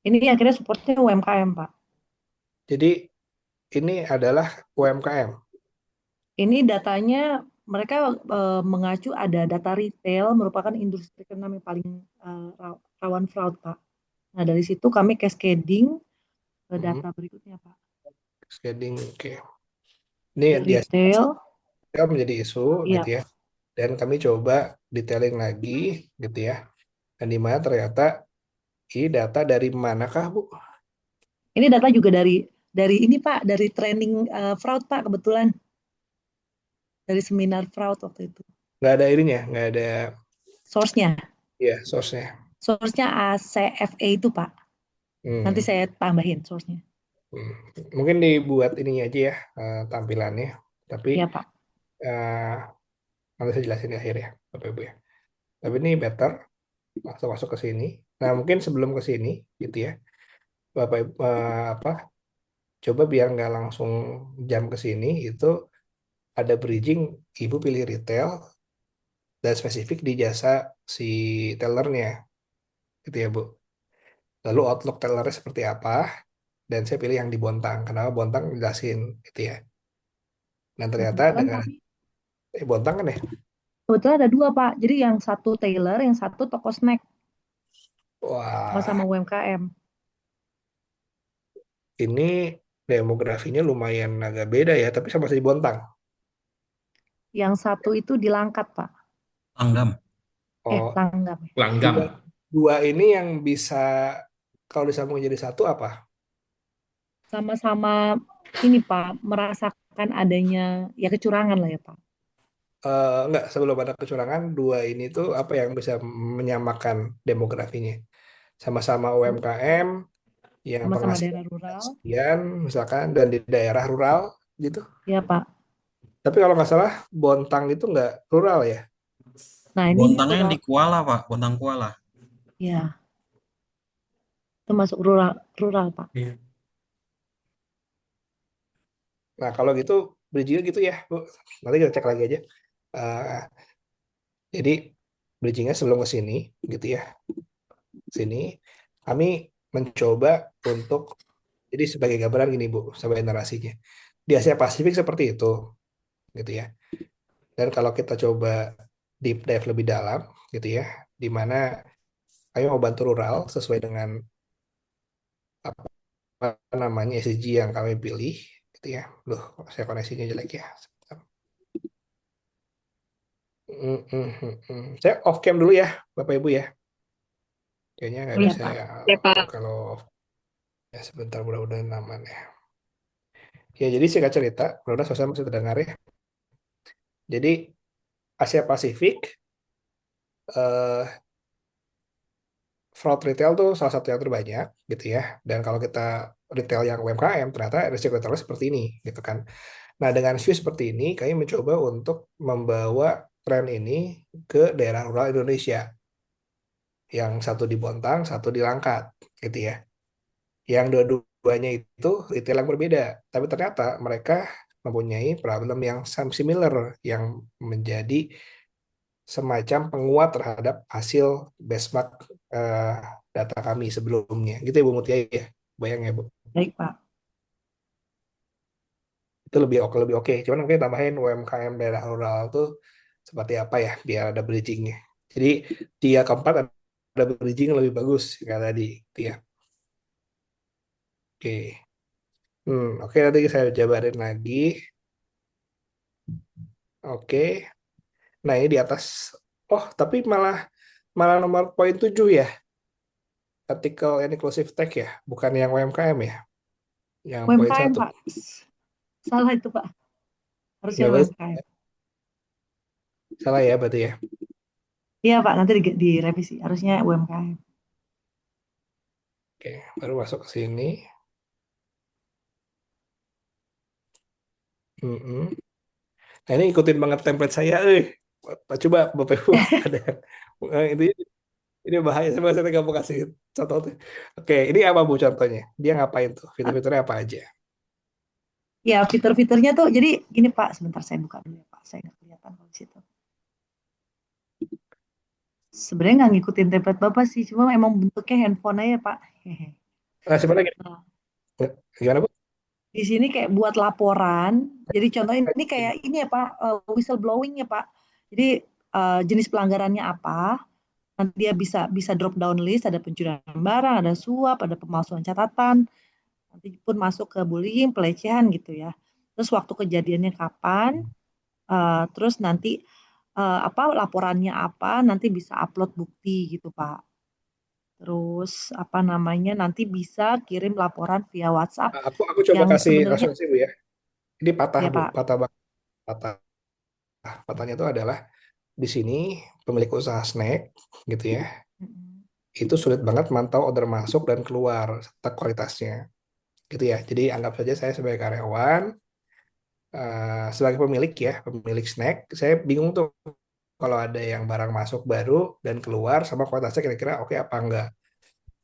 Ini akhirnya supportnya UMKM, Pak. Jadi ini adalah UMKM. Ini datanya mereka mengacu ada data retail merupakan industri keenam yang paling rawan fraud, Pak. Nah, dari situ kami cascading ke data berikutnya, Pak. Cascading, oke. Ini Di retail, menjadi isu iya. gitu ya. Dan kami coba detailing lagi gitu ya. Dan di mana ternyata ini data dari manakah Bu? Ini data juga dari ini, Pak, dari training fraud, Pak, kebetulan. Dari seminar fraud waktu itu. Nggak ada ininya, nggak ada Source-nya. ya source-nya. Source-nya ACFE itu, Pak. Nanti Hmm. saya tambahin source-nya. Hmm. Mungkin dibuat ininya aja ya tampilannya. Tapi Iya, Pak. eh, nanti saya jelasin di akhir ya, Bapak Ibu ya. Tapi ini better masuk ke sini. Nah, mungkin sebelum ke sini gitu ya. Bapak Ibu, apa coba biar nggak langsung jam ke sini itu ada bridging ibu pilih retail dan spesifik di jasa si tellernya gitu ya Bu. Lalu outlook tellernya seperti apa dan saya pilih yang di Bontang. Kenapa Bontang jelasin gitu ya. Dan Nah, ternyata kebetulan dengan kami Bontang kan ya. kebetulan ada dua, Pak. Jadi yang satu tailor, yang satu toko snack Wah, sama-sama UMKM. ini demografinya lumayan agak beda ya, tapi sama-sama di Bontang. Yang satu itu di Langkat, Pak. Langgam. Oh, Langgam. Langgam. dua ini yang bisa kalau disambung jadi satu apa? Sama-sama ini, Pak, merasakan adanya ya kecurangan lah ya, Pak. Enggak, sebelum ada kecurangan, dua ini tuh apa yang bisa menyamakan demografinya? Sama-sama UMKM yang Sama-sama daerah penghasilan rural. sekian, misalkan, dan di daerah rural gitu. Ya, Pak. Tapi kalau nggak salah, Bontang itu nggak rural ya? Nah, ini Bontangnya rural. di Kuala, Pak. Bontang Kuala. Ya, itu masuk rural, rural, Pak. Iya. Nah, kalau gitu, bridging gitu ya, Bu. Nanti kita cek lagi aja. Eh, Jadi bridgingnya sebelum ke sini, gitu ya. Sini kami mencoba untuk jadi sebagai gambaran gini Bu, sebagai narasinya. Di Asia Pasifik seperti itu, gitu ya. Dan kalau kita coba deep dive lebih dalam, gitu ya, di mana kami mau bantu rural sesuai dengan apa namanya SDG yang kami pilih, gitu ya. Loh, saya koneksinya jelek ya. Sebentar. Saya off cam dulu ya, Bapak Ibu ya. Kayaknya nggak Iya bisa Pak. ya Ya Pak. kalau ya sebentar mudah-mudahan aman ya. Ya jadi singkat cerita, mudah-mudahan suasana masih terdengar ya. Jadi Asia Pasifik eh, fraud retail tuh salah satu yang terbanyak gitu ya. Dan kalau kita retail yang UMKM ternyata risiko retailnya seperti ini gitu kan. Nah dengan view seperti ini kami mencoba untuk membawa tren ini ke daerah rural Indonesia. Yang satu di Bontang, satu di Langkat gitu ya. Yang dua-duanya itu retail yang berbeda. Tapi ternyata mereka mempunyai problem yang similar yang menjadi semacam penguat terhadap hasil benchmark eh, data kami sebelumnya. Gitu ya Bu Mutia ya. Bayang ya Bu. Baik Pak. Itu lebih oke. Cuman mungkin tambahin UMKM daerah rural tuh seperti apa ya biar ada bridgingnya. Jadi dia keempat ada bridging yang lebih bagus kayak tadi. Gitu ya. Oke. Oke nanti saya jabarin lagi. Oke. Nah ini di atas. Oh tapi malah malah nomor poin 7 ya. Ethical and inclusive tech ya. Bukan yang UMKM ya. Yang poin UMKM 1. Pak. Salah itu Pak. Harusnya Ya berarti UMKM. salah ya berarti ya. Iya Pak, nanti direvisi. Harusnya UMKM. Oke, baru masuk ke sini. Mm-mm. Nah ini ikutin banget template saya. Coba Bapak Ibu ada ini bahaya saya nggak mau kasih contoh tuh. Oke, ini apa Bu contohnya? Dia ngapain tuh? Fitur-fiturnya apa aja? Ya, fitur-fiturnya tuh, jadi gini Pak, sebentar saya buka dulu ya Pak. Saya nggak kelihatan kalau di situ. Sebenarnya nggak ngikutin template Bapak sih, cuma emang bentuknya handphone aja Pak. Hehe. Nah sebenarnya Nah, gimana Bu? di sini kayak buat laporan. Jadi contoh ini kayak ini ya Pak, whistleblowing ya Pak. Jadi jenis pelanggarannya apa? Nanti dia bisa bisa drop down list, ada pencurian barang, ada suap, ada pemalsuan catatan, nanti pun masuk ke bullying, pelecehan gitu ya. Terus waktu kejadiannya kapan? Terus nanti apa laporannya apa? Nanti bisa upload bukti gitu Pak. Terus apa namanya? Nanti bisa kirim laporan via WhatsApp Nah, aku coba yang kasih sebenarnya referensi Bu ya. Ini patah ya Bu, Pak. patah banget. Patah. Patahnya itu adalah di sini pemilik usaha snack gitu ya. Mm-mm. Itu sulit banget mantau order masuk dan keluar serta kualitasnya. Gitu ya. Jadi anggap saja saya sebagai karyawan, sebagai pemilik ya, pemilik snack, saya bingung tuh kalau ada yang barang masuk baru dan keluar sama kualitasnya kira-kira oke apa enggak.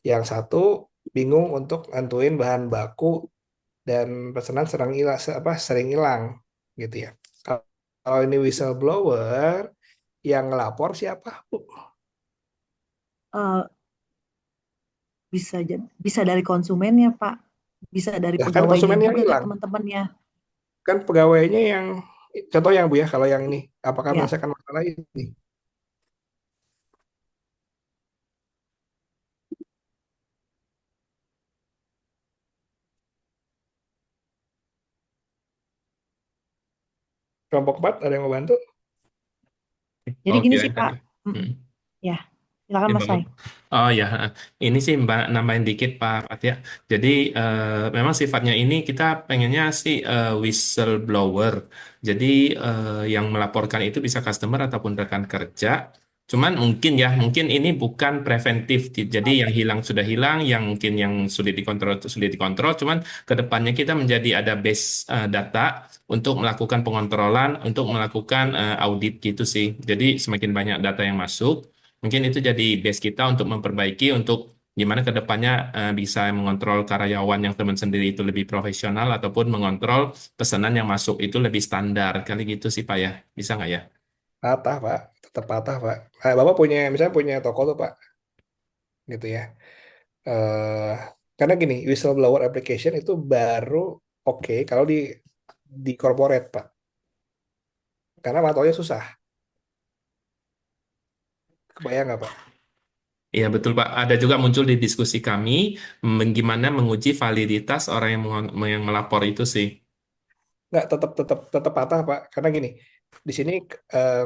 Yang satu bingung untuk nentuin bahan baku dan pesanan sering hilang gitu ya. Kalau ini whistleblower yang ngelapor siapa? Eh, bisa dari konsumennya Pak, bisa dari Ya kan pegawainya konsumen yang juga hilang. teman-temannya. Kan pegawainya yang contoh yang Bu ya kalau yang ini apakah Ya, menyelesaikan masalah ini? Kelompok 4 ada yang mau bantu? jadi Oh, gini sih kirain Pak. tadi. Mm-mm. Hmm. Ya, silakan Ya, Mas Sai. Oh ya, ini sih Mbak nambahin dikit Pak Fatia. Jadi memang sifatnya ini kita pengennya sih whistleblower. Jadi yang melaporkan itu bisa customer ataupun rekan kerja. Cuman mungkin ini bukan preventif. Jadi yang hilang sudah hilang, yang mungkin yang sulit dikontrol itu sulit dikontrol. Cuman kedepannya kita menjadi ada base data untuk melakukan pengontrolan, untuk melakukan audit gitu sih. Jadi semakin banyak data yang masuk. Mungkin itu jadi base kita untuk memperbaiki untuk gimana ke depannya bisa mengontrol karyawan yang teman sendiri itu lebih profesional ataupun mengontrol pesanan yang masuk itu lebih standar. Kali gitu sih Pak ya. Bisa nggak ya? Patah Pak. terpatah, Pak. Bapak misalnya punya toko tuh, Pak, gitu ya. eh karena gini, whistleblower application itu baru oke kalau di corporate, Pak. Karena mantaunya susah. Kebayang nggak, Pak? Iya betul Pak. Ada juga muncul di diskusi kami gimana menguji validitas orang yang melapor itu sih. Nggak, tetap tetap tetap patah, Pak. Karena gini, di sini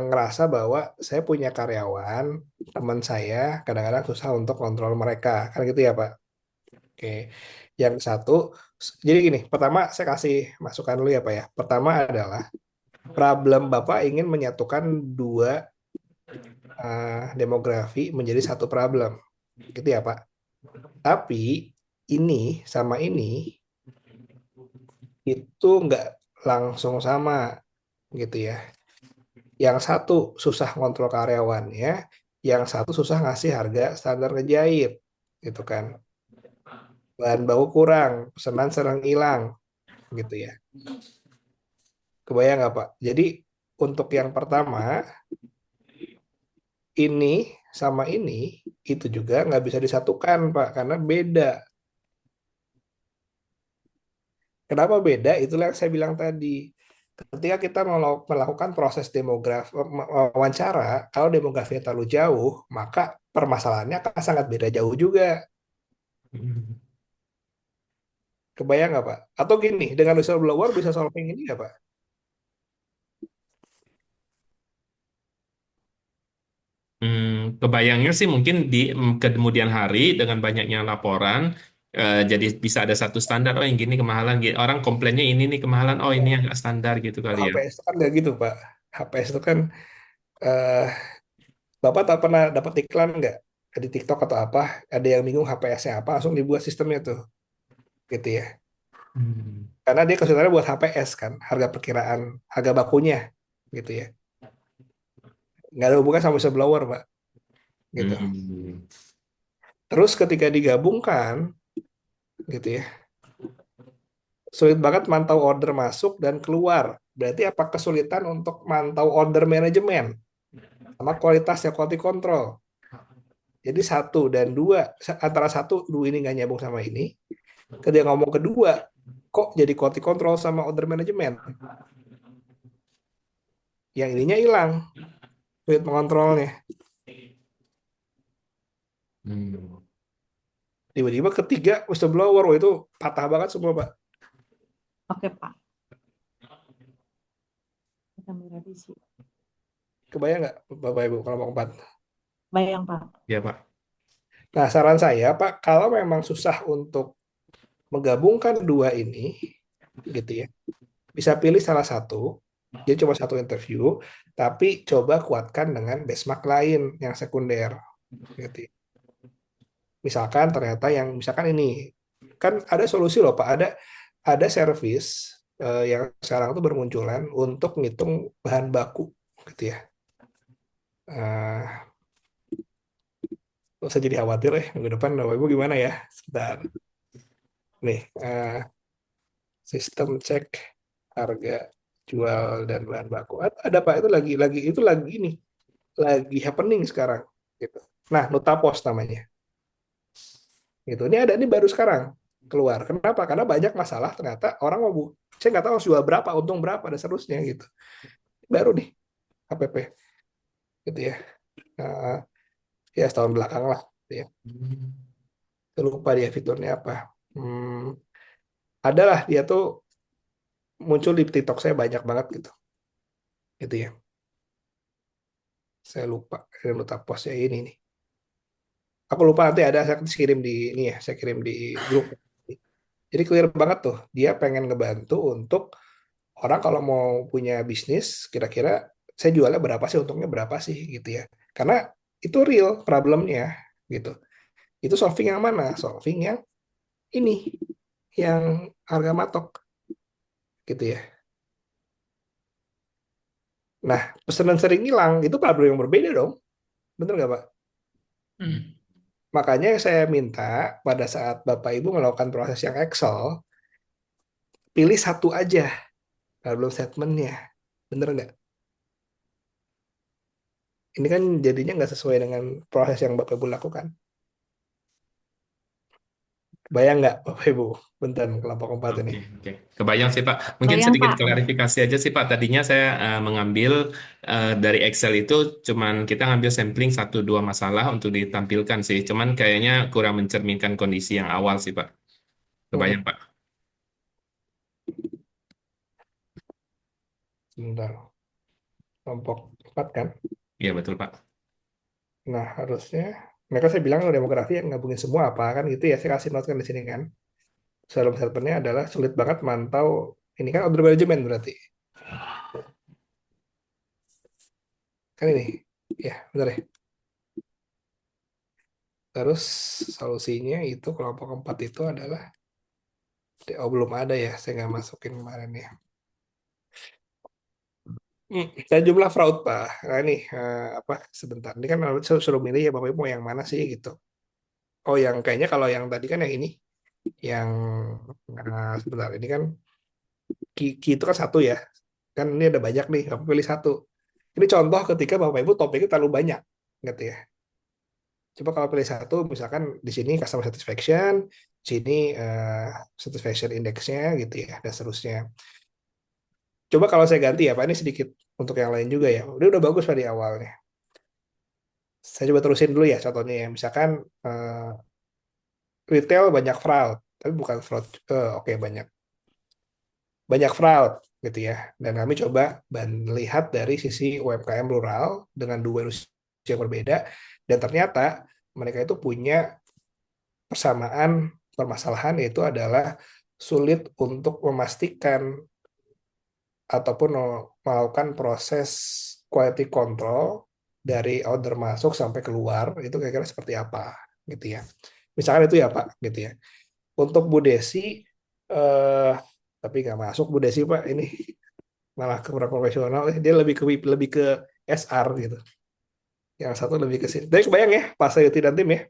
ngerasa bahwa saya punya karyawan, teman saya kadang-kadang susah untuk kontrol mereka, kan gitu ya, Pak. Oke. Yang satu, jadi gini, pertama saya kasih masukan dulu ya, Pak ya. Pertama adalah problem Bapak ingin menyatukan dua demografi menjadi satu problem, gitu ya, Pak. Tapi ini sama ini itu nggak langsung sama, gitu ya. Yang satu susah kontrol karyawannya, yang satu susah ngasih harga standar ngejahit, gitu kan. Bahan baku kurang, pesanan sering hilang, gitu ya. Kebayang nggak, Pak? Jadi untuk yang pertama, ini sama ini, itu juga nggak bisa disatukan, Pak, karena beda. Kenapa beda? Itulah yang saya bilang tadi. Ketika kita melakukan proses wawancara, kalau demografinya terlalu jauh, maka permasalahannya akan sangat beda jauh juga. Kebayang nggak, Pak? Atau gini, dengan whistleblower bisa solving ini nggak, Pak? Kebayangnya sih mungkin di kemudian hari dengan banyaknya laporan, jadi bisa ada satu standar. Oh yang gini kemahalan, orang komplainnya ini nih kemahalan. Oh ini yang nggak standar gitu kali ya. HPS itu kan nggak gitu, Pak. HPS itu kan, eh, Bapak tak pernah dapat iklan nggak? Di TikTok atau apa, ada yang bingung HPS-nya apa, langsung dibuat sistemnya tuh, gitu ya. Hmm. Karena dia kesulitannya buat HPS kan, harga perkiraan, harga bakunya, gitu ya. Nggak ada hubungan sama whistleblower, Pak, gitu. Hmm. Terus ketika digabungkan, gitu ya, sulit banget mantau order masuk dan keluar. Berarti apa kesulitan untuk mantau order manajemen sama kualitasnya, quality control. Jadi satu dan dua, antara satu, dua ini nggak nyambung sama ini. Ketika ngomong kedua, kok jadi quality control sama order manajemen? Yang ininya hilang, sulit mengontrolnya. Hmm. Tiba-tiba ketiga, whistleblower, wah itu patah banget semua, Pak. Oke, Pak. Kita merevisi. Kebayang nggak, Bapak Ibu, kelompok 4? Bayang, Pak. Ya Pak. Nah, saran saya, Pak, kalau memang susah untuk menggabungkan dua ini, gitu ya, bisa pilih salah satu, jadi cuma satu interview, tapi coba kuatkan dengan benchmark lain yang sekunder, gitu ya. Misalkan ternyata misalkan ini, kan ada solusi loh, Pak, ada service yang sekarang tuh bermunculan untuk ngitung bahan baku, gitu ya. Eh, Nggak usah jadi khawatir minggu depan Bapak Ibu gimana ya? Sebentar. Nih, sistem cek harga jual dan bahan baku. Ada Pak, itu lagi ini, lagi happening sekarang gitu. Nah, Nutapos namanya. Gitu. Ini baru sekarang keluar. Kenapa? Karena banyak masalah ternyata orang mau saya nggak tahu harus jual berapa, untung berapa dan seterusnya gitu. Baru nih HPP gitu ya. Nah, ya setahun belakang lah gitu ya. Saya lupa dia fiturnya apa. Adalah dia tuh muncul di TikTok saya banyak banget gitu. Gitu ya. Saya lupa. Saya lupa postnya ini nih. Aku lupa nanti saya kirim di ini ya. Saya kirim di grup. Jadi clear banget tuh. Dia pengen ngebantu untuk orang kalau mau punya bisnis, kira-kira saya jualnya berapa sih, untungnya berapa sih gitu ya. Karena itu real problemnya gitu. Itu solving yang mana? Solving yang ini, yang harga matok gitu ya. Nah, pesanan sering hilang itu problem yang berbeda dong. Bener nggak, Pak? Makanya saya minta pada saat Bapak Ibu melakukan proses yang Excel, pilih satu aja problem statementnya. Bener nggak? Ini kan jadinya nggak sesuai dengan proses yang Bapak Ibu lakukan. Bayang nggak Bapak Ibu? Bentar, kelompok keempat ini. Oke, oke. Kebayang sih Pak. Mungkin Bayang sedikit Pak. klarifikasi aja sih Pak. Tadinya saya mengambil dari Excel itu cuman kita ngambil sampling satu dua masalah untuk ditampilkan sih. Cuman kayaknya kurang mencerminkan kondisi yang awal sih Pak. Kebayang Hmm, Pak. Sebentar, kelompok empat kan. Iya betul Pak. Nah, harusnya mereka saya bilang "Oh, demografi yang gabungin semua apa kan gitu ya. Saya kasih note kan di sini kan. Salah satunya adalah sulit banget mantau ini kan order management berarti. Kan ini. Ya, benar ya. Terus solusinya itu kelompok empat itu adalah belum ada ya. Saya nggak masukin kemarin ya. Dan jumlah fraud Pak. Nah ini apa sebentar. Ini kan suruh milih ya Bapak Ibu mau yang mana sih gitu. Oh yang kayaknya kalau yang tadi kan yang ini yang sebentar ini kan Ki itu kan satu ya. Kan ini ada banyak nih, Bapak pilih satu. Ini contoh ketika Bapak Ibu topiknya terlalu banyak gitu ya. Coba kalau pilih satu, misalkan di sini customer satisfaction, sini satisfaction indexnya gitu ya, dan seterusnya. Coba kalau saya ganti ya, Pak, ini sedikit untuk yang lain juga ya. Udah bagus Pak di awalnya. Saya coba terusin dulu ya contohnya ya. Misalkan retail banyak fraud, tapi bukan fraud. Oke, banyak banyak fraud gitu ya. Dan kami coba lihat dari sisi UMKM rural dengan dua industri yang berbeda dan ternyata mereka itu punya persamaan permasalahan yaitu adalah sulit untuk memastikan ataupun melakukan proses quality control dari order masuk sampai keluar itu kira-kira seperti apa gitu ya. Misalkan itu ya Pak gitu ya. Untuk Bu Desi eh tapi nggak masuk Bu Desi Pak ini malah kurang profesional dia lebih ke SR gitu. Yang satu lebih ke sini. Tapi kebayang ya Pak Sayuti dan tim ya.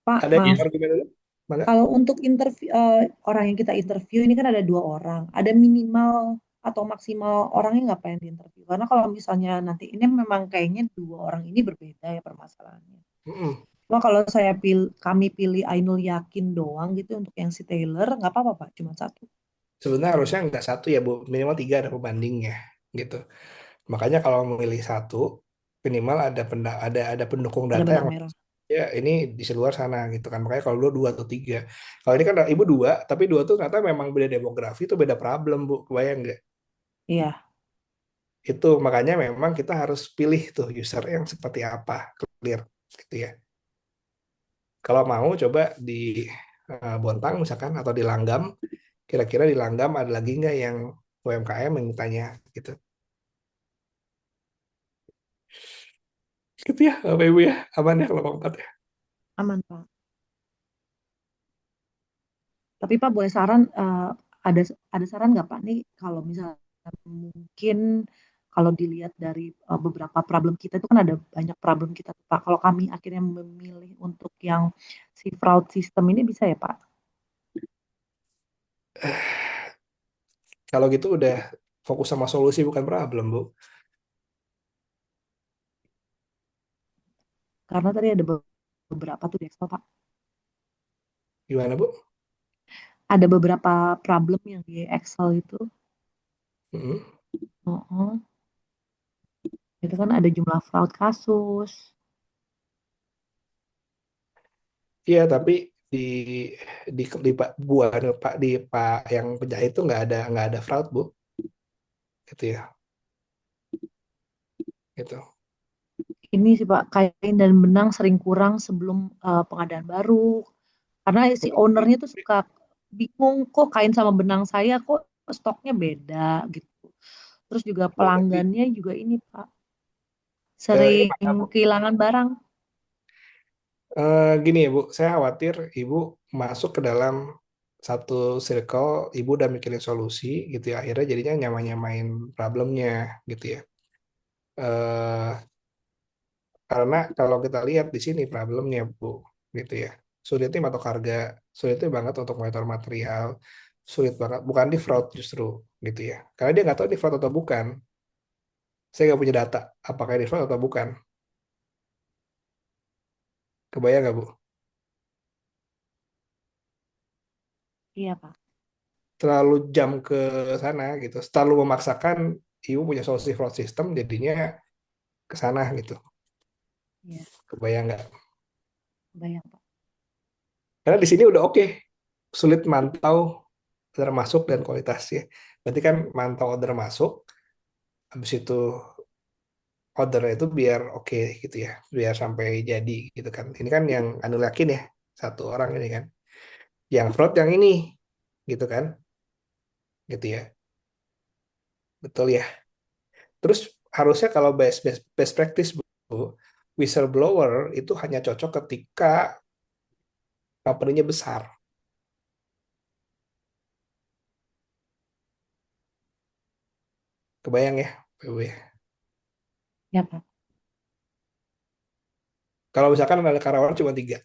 Pak, Ada yang maaf. argumen dulu? Mana? Kalau untuk interview orang yang kita interview ini kan ada 2 orang. Ada minimal atau maksimal orangnya nggak pengen diinterview? Karena kalau misalnya nanti ini memang kayaknya 2 orang ini berbeda ya permasalahannya. Mm-mm. Cuma kalau kami pilih Ainul Yakin doang gitu untuk yang si Taylor nggak apa-apa Pak, cuma satu. Sebenarnya harusnya nggak satu ya Bu, minimal tiga ada pembandingnya gitu. Makanya kalau memilih satu, minimal ada pendukung Ada data benang yang merah. ya ini di luar sana gitu kan. Makanya kalau dua dua atau tiga. Kalau ini kan ibu dua, tapi dua tuh ternyata memang beda demografi itu beda problem Bu. Kebayang nggak? Iya, Itu makanya memang kita harus pilih tuh user yang seperti apa, clear gitu ya. Kalau mau coba di Bontang misalkan atau di Langgam, kira-kira di Langgam ada lagi nggak yang UMKM yang tanya gitu. Gitu ya, Bapak Ibu ya, aman ya kalau empat ya. aman Pak. Tapi Pak boleh saran ada ada saran nggak Pak nih kalau misalnya mungkin kalau dilihat dari beberapa problem kita itu kan ada banyak problem kita tuh, Pak. Kalau kami akhirnya memilih untuk yang si fraud system ini bisa ya Pak? Kalau gitu udah fokus sama solusi bukan problem, Bu. Karena tadi ada beberapa tuh di Excel Pak. Gimana, Bu? Ada beberapa problem yang di Excel itu. Mm-mm. Oh, itu kan ada jumlah fraud kasus. Iya, tapi di di Pak Pak di Pak yang penjahit itu nggak ada fraud, Bu. Gitu ya, gitu. Ini sih Pak, kain dan benang sering kurang sebelum pengadaan baru. Karena si ownernya tuh suka bingung kok kain sama benang saya kok stoknya beda gitu. Terus juga Tapi pelanggannya juga ini Pak ini sering mana, Bu? kehilangan barang. Gini ya, Bu. Saya khawatir Ibu masuk ke dalam satu circle, Ibu udah mikirin solusi gitu ya. Akhirnya jadinya nyamain problemnya gitu ya. Eh Karena kalau kita lihat di sini problemnya, Bu, gitu ya. Sulitnya patok harga, sulitnya banget untuk monitor material, sulit banget, bukan di fraud justru, gitu ya. Karena dia nggak tahu di fraud atau bukan, Saya nggak punya data apakah ini fraud atau bukan. Kebayang nggak Bu? Iya, Pak. Terlalu jam ke sana gitu, terlalu memaksakan ibu punya solusi fraud system jadinya ke sana gitu. Iya, Kebayang nggak? bayang, Pak. Karena di sini udah oke, sulit mantau order masuk dan kualitasnya. Berarti kan mantau order masuk, habis itu ordernya itu biar oke gitu ya, biar sampai jadi gitu kan. Ini kan yang anu yakin ya, satu orang ini kan. Yang fraud yang ini gitu kan, gitu ya. Betul ya. Terus harusnya kalau best practice Bu, whistleblower itu hanya cocok ketika company-nya besar. Kebayang ya, Bu ya. Ya, Pak. Kalau misalkan ada karyawan cuma 3,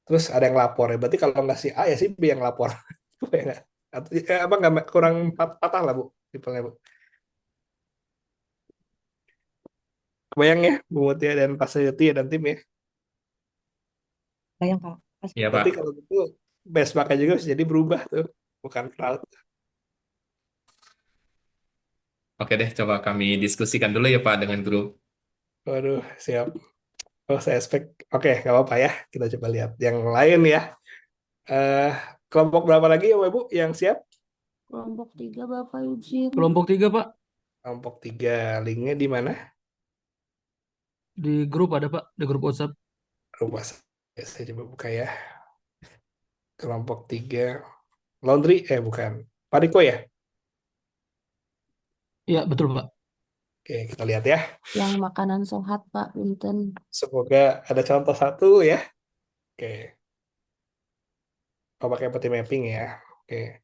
terus ada yang lapor ya, berarti kalau nggak si A ya si B yang lapor. Kebayang nggak? Atau, apa nggak kurang patah lah Bu, tipenya Bu. Kebayang ya, Bu Mutia dan Pak Sayuti ya dan tim ya. Bayang, Pak. Iya, Pak. Berarti kalau gitu best pakai juga bisa jadi berubah tuh, bukan fraud. Oke deh, coba kami diskusikan dulu ya Pak dengan grup. Waduh, siap. Oh, saya expect. Oke, nggak apa-apa ya. Kita coba lihat yang lain ya. eh Kelompok berapa lagi ya, Ibu, yang siap? Kelompok 3 Bapak izin. Kelompok 3, Pak. Kelompok 3, linknya di mana? Di grup ada, Pak. Di grup WhatsApp. Rumah saya coba buka ya. Kelompok 3, laundry, bukan. Pariko ya? Iya, betul, Pak. Oke, kita lihat ya. Yang makanan sehat Pak Punten. Semoga ada contoh satu ya. Oke, kalau pakai peti mapping ya. Oke,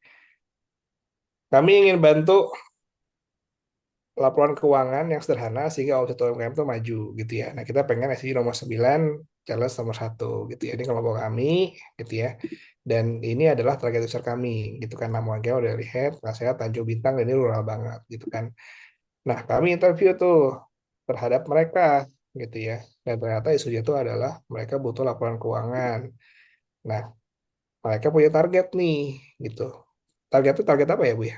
kami ingin bantu laporan keuangan yang sederhana sehingga omset UMKM itu maju gitu ya. Nah, kita pengen SDG nomor 9, challenge nomor 1 gitu ya. Ini kelompok kami gitu ya. Dan ini adalah target user kami gitu kan. Namanya udah lihat, saya Tanjung Bintang dan ini rural banget gitu kan. Nah, kami interview tuh terhadap mereka gitu ya. Dan ternyata isunya itu adalah mereka butuh laporan keuangan. Nah, mereka punya target nih gitu. Target itu target apa ya, Bu ya?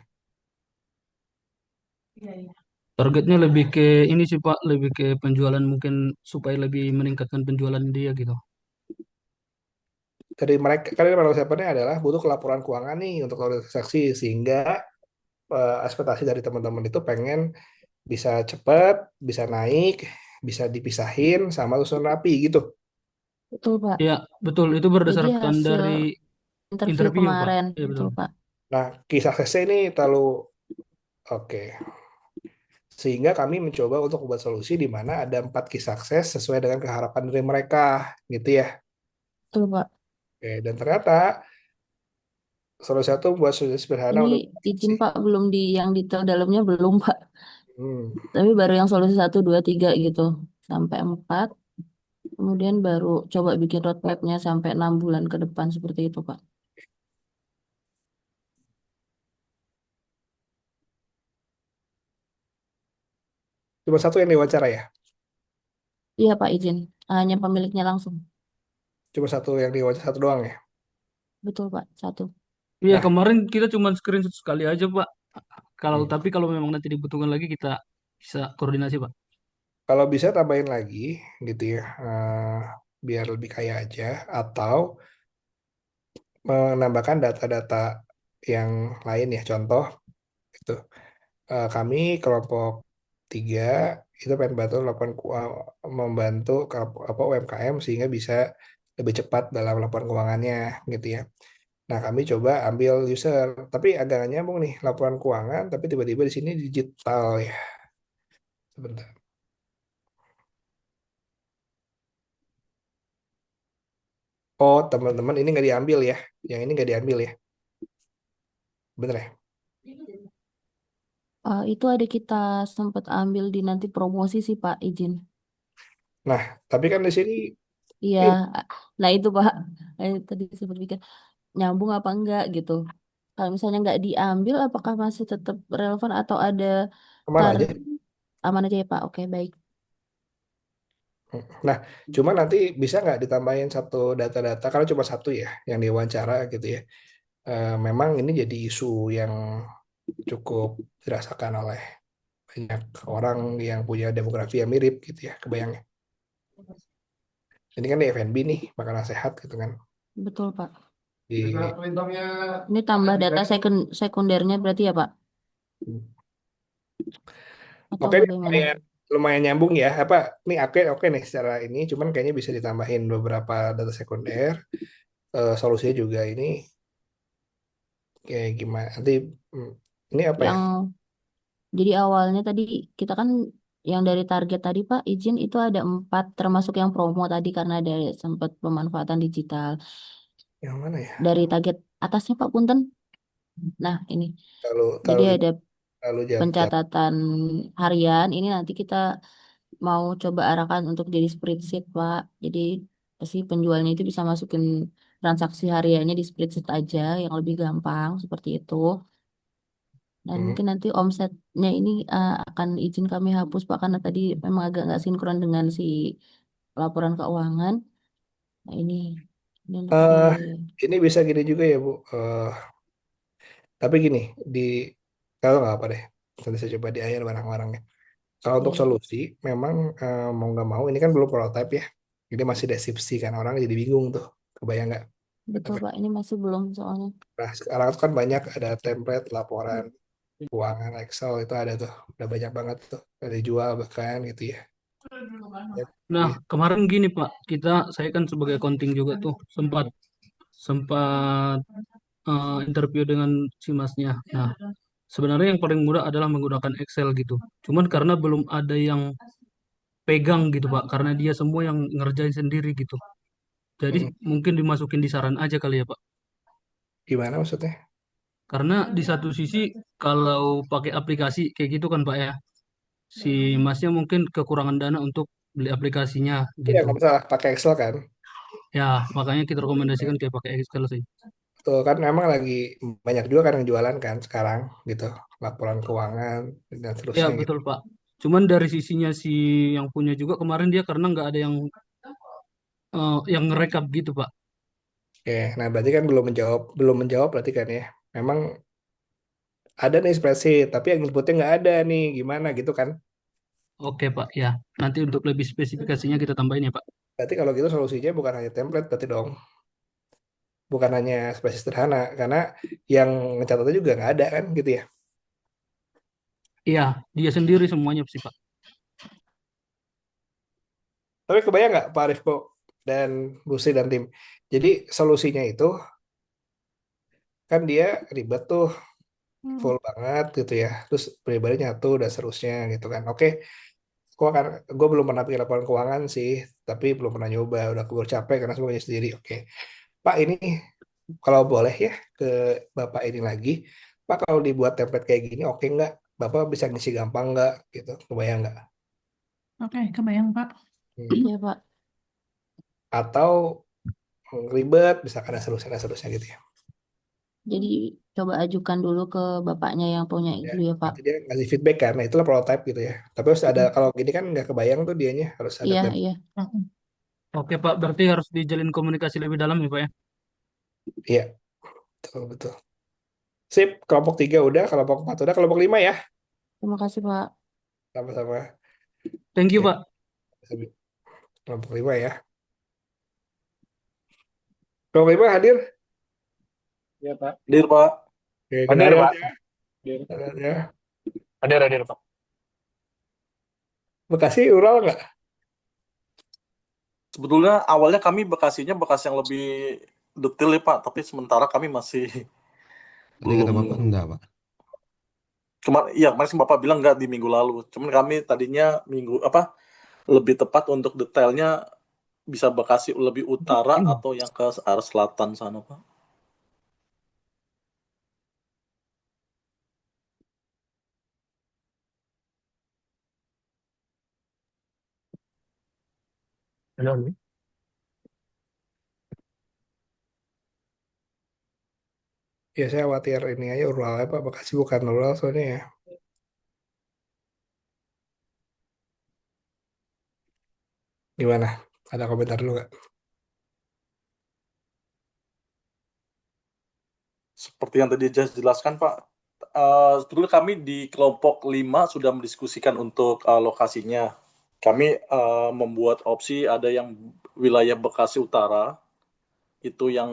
Iya, iya. Targetnya lebih ke ini sih, Pak. Lebih ke penjualan mungkin supaya lebih meningkatkan penjualan dia gitu. Dari mereka kalian pada persiapannya adalah butuh laporan keuangan nih untuk transaksi sehingga ekspektasi dari teman-teman itu pengen bisa cepat, bisa naik, bisa dipisahin sama susun rapi gitu. Betul Pak. Iya, betul. Itu Jadi berdasarkan hasil dari interview interview, Pak. kemarin. Iya, betul. Betul Pak. Nah, kisah suksesnya ini terlalu oke. Sehingga kami mencoba untuk membuat solusi di mana ada 4 kisah sukses sesuai dengan keharapan dari mereka, gitu ya. Betul Pak. Oke, dan ternyata solusi satu buat solusi sederhana Ini untuk izin Pak belum di yang detail dalamnya belum Pak. hmm, Tapi baru yang solusi 1, 2, 3 gitu. Sampai 4. Kemudian baru coba bikin roadmap-nya sampai 6 bulan ke depan seperti itu Pak. cuma satu yang diwawancara ya. Iya Pak izin. Hanya pemiliknya langsung. Cuma satu yang diwawancara satu doang ya. Betul Pak. 1. Iya, Nah, kemarin kita cuma screenshot sekali aja, Pak. hmm, Tapi kalau memang nanti dibutuhkan lagi kita bisa koordinasi, Pak. kalau bisa tambahin lagi gitu ya, biar lebih kaya aja, atau menambahkan data-data yang lain ya. Contoh itu kami kelompok 3 itu pengen bantu laporan membantu apa UMKM sehingga bisa lebih cepat dalam laporan keuangannya gitu ya. Nah, kami coba ambil user, tapi agak nggak nyambung nih laporan keuangan, tapi tiba-tiba di sini digital ya. Sebentar. Oh, teman-teman, ini nggak diambil ya. Yang ini nggak diambil ya. Bener ya? Itu ada kita sempat ambil di nanti promosi sih Pak izin. Nah, tapi kan di sini Iya, ini nah itu Pak. Tadi sempat pikir nyambung apa enggak gitu. Kalau misalnya nggak diambil, apakah masih tetap relevan atau ada kemana tar aja? aman aja ya Pak. Oke, baik. Nah, cuma nanti bisa nggak ditambahin satu data-data, karena cuma satu ya yang diwawancara gitu ya. Memang ini jadi isu yang cukup dirasakan oleh banyak orang yang punya demografi yang mirip gitu ya, kebayangnya. Ini kan di F&B nih, makanan sehat gitu kan. Betul Pak. Di, Ini tambah data sekundernya berarti ya Pak? Atau Oke, bagaimana? lumayan, lumayan nyambung ya. Apa nih oke oke nih secara ini, cuman kayaknya bisa ditambahin beberapa data sekunder. Solusinya juga ini kayak gimana? Nanti hmm, ini apa ya? Yang jadi awalnya tadi kita kan yang dari target tadi Pak izin itu ada 4 termasuk yang promo tadi karena ada sempat pemanfaatan digital. Yang mana ya? Dari target atasnya Pak Punten. Nah ini Terlalu jadi terlalu ada terlalu jauh. pencatatan harian. Ini nanti kita mau coba arahkan untuk jadi spreadsheet Pak. Jadi si penjualnya itu bisa masukin transaksi hariannya di spreadsheet aja yang lebih gampang seperti itu. Dan mungkin nanti omsetnya ini akan izin kami hapus Pak karena tadi memang agak nggak sinkron dengan si laporan keuangan. Nah ini untuk si Eh, ini bisa gini juga ya Bu. Tapi gini di kalau nggak apa deh. Nanti saya coba di akhir barang-barangnya. Kalau untuk ya solusi, memang mau nggak mau ini kan belum prototipe ya. Jadi masih deskripsi kan orang jadi bingung tuh. Kebayang nggak? betul Pak ini masih belum soalnya. Nah, sekarang tuh kan banyak ada template laporan keuangan Excel itu ada tuh. Udah banyak banget tuh. Ada dijual bahkan gitu ya. Ya, Nah, iya. kemarin gini Pak, saya kan sebagai accounting juga tuh sempat sempat interview dengan si masnya. Nah, sebenarnya yang paling mudah adalah menggunakan Excel gitu. Cuman karena belum ada yang pegang gitu Pak, karena dia semua yang ngerjain sendiri gitu. Jadi Mm. mungkin dimasukin di saran aja kali ya Pak. Gimana maksudnya? Karena di satu sisi kalau pakai aplikasi kayak gitu kan Pak ya, si masnya mungkin kekurangan dana untuk beli aplikasinya Iya, gitu. nggak masalah. Pakai Excel kan. Ya, makanya kita rekomendasikan kayak pakai Excel sih. Tuh kan memang lagi banyak juga kan yang jualan kan sekarang gitu. Laporan keuangan dan Ya, seterusnya gitu. betul Pak. Cuman dari sisinya si yang punya juga kemarin dia karena nggak ada yang ngerekap gitu Pak. Oke, nah berarti kan belum menjawab berarti kan ya. Memang ada nih spreadsheet, tapi yang inputnya nggak ada nih, gimana gitu kan? Oke Pak, ya. Nanti untuk lebih spesifikasinya kita tambahin ya Pak. Berarti kalau gitu solusinya bukan hanya template berarti dong, bukan hanya spreadsheet sederhana, karena yang mencatatnya juga nggak ada kan gitu ya. Iya, dia sendiri semuanya sih Pak. Tapi kebayang nggak Pak Rifko dan Bu Sri dan tim? Jadi solusinya itu kan dia ribet tuh, full banget gitu ya. Terus pribadi nyatu dan seterusnya gitu kan. Oke, gue belum pernah bikin laporan keuangan sih, tapi belum pernah nyoba. Udah keburu capek karena semuanya sendiri. Oke, Pak ini kalau boleh ya ke Bapak ini lagi, Pak kalau dibuat template kayak gini oke nggak? Bapak bisa ngisi gampang nggak gitu? Kebayang nggak? Oke, kebayang Pak. Hmm. Ya Pak. Atau ribet, misalkan dan seterusnya gitu ya. Jadi coba ajukan dulu ke bapaknya yang punya Ya, itu ya Pak. nanti dia ngasih feedback kan, nah itulah prototype gitu ya. Tapi harus ada, kalau gini kan nggak kebayang tuh dianya harus ada Iya, template. iya. Oke Pak, berarti harus dijalin komunikasi lebih dalam ya Pak ya. Iya, betul betul. Sip, kelompok 3 udah, kelompok 4 udah, kelompok 5 ya. Terima kasih Pak. Sama-sama. Thank you Oke, Pak. kelompok 5 ya. Kelompok 5 hadir. Ya, Pak. Hadir, Pak. Oke, Hadir, kenalin Pak. ya. Hadir. Kenalin ya. Hadir, Pak. Bekasi Ural nggak? Sebetulnya awalnya kami Bekasinya Bekasi yang lebih detail ya, Pak. Tapi sementara kami masih Tadi kata Bapak belum. enggak, Pak. Kemarin Bapak bilang nggak di minggu lalu. Cuman kami tadinya lebih tepat untuk detailnya bisa Bekasi lebih utara atau yang ke arah selatan sana, Pak. Halo. Ya saya khawatir ini aja Ural apa Bekasi bukan Ural soalnya ya. Gimana? Ada komentar dulu nggak? Seperti yang tadi Jas jelaskan, Pak. Sebetulnya kami di kelompok 5 sudah mendiskusikan untuk lokasinya. Kami membuat opsi ada yang wilayah Bekasi Utara, itu yang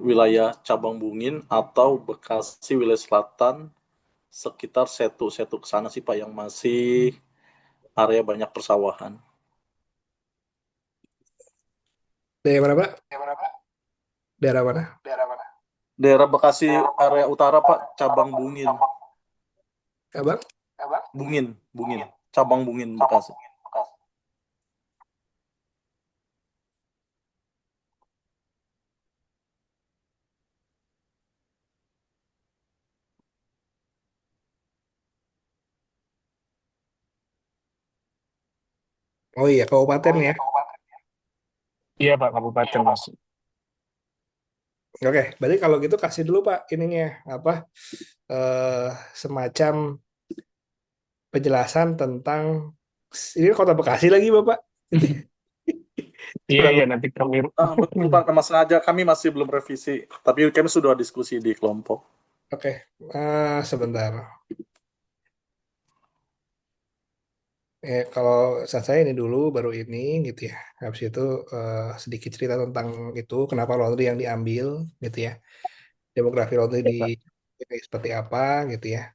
wilayah Cabang Bungin, atau Bekasi wilayah Selatan, sekitar Setu ke sana sih Pak, yang masih area banyak persawahan. Daerah mana, Pak? Daerah mana? Daerah Bekasi area utara Pak, Cabang Bungin. Abang? Bungin. Cabang Bungin Bekasi. Oh iya, kabupaten ya. Iya Pak, kabupaten Mas. Oke, berarti kalau gitu kasih dulu Pak ininya apa eh semacam penjelasan tentang ini kota Bekasi lagi Bapak. Iya, Kurang iya lebih. nanti kami. Betul Pak, Mas sengaja kami masih belum revisi, tapi kami sudah diskusi di kelompok. Oke, sebentar. Kalau saya ini dulu baru ini gitu ya. Habis itu sedikit cerita tentang itu kenapa laundry yang diambil gitu ya. Demografi laundry Ya, di Pak. seperti apa gitu ya.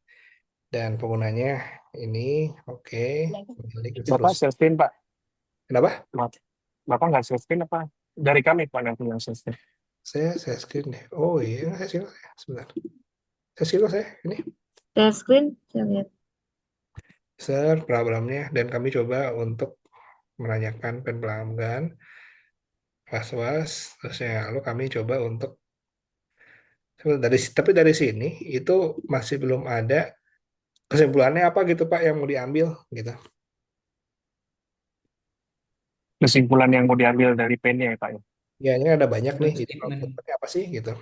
Dan penggunanya ini oke, milik Bapak terus. self-screen Pak. Kenapa? Maaf. Bapak nggak self-screen apa? Dari kami Pak nanti yang self-screen. Saya screen deh. Oh iya, saya screen saya. Sebentar. Saya screen kok saya ini. Share screen, saya lihat. Share programnya dan kami coba untuk menanyakan pelanggan was-was terus ya lalu kami coba untuk tapi dari sini itu masih belum ada kesimpulannya apa gitu Pak yang mau diambil gitu. Kesimpulan yang mau diambil dari pen ya Pak. Ya ini ada banyak nih. Product Jadi statement. outputnya apa sih gitu.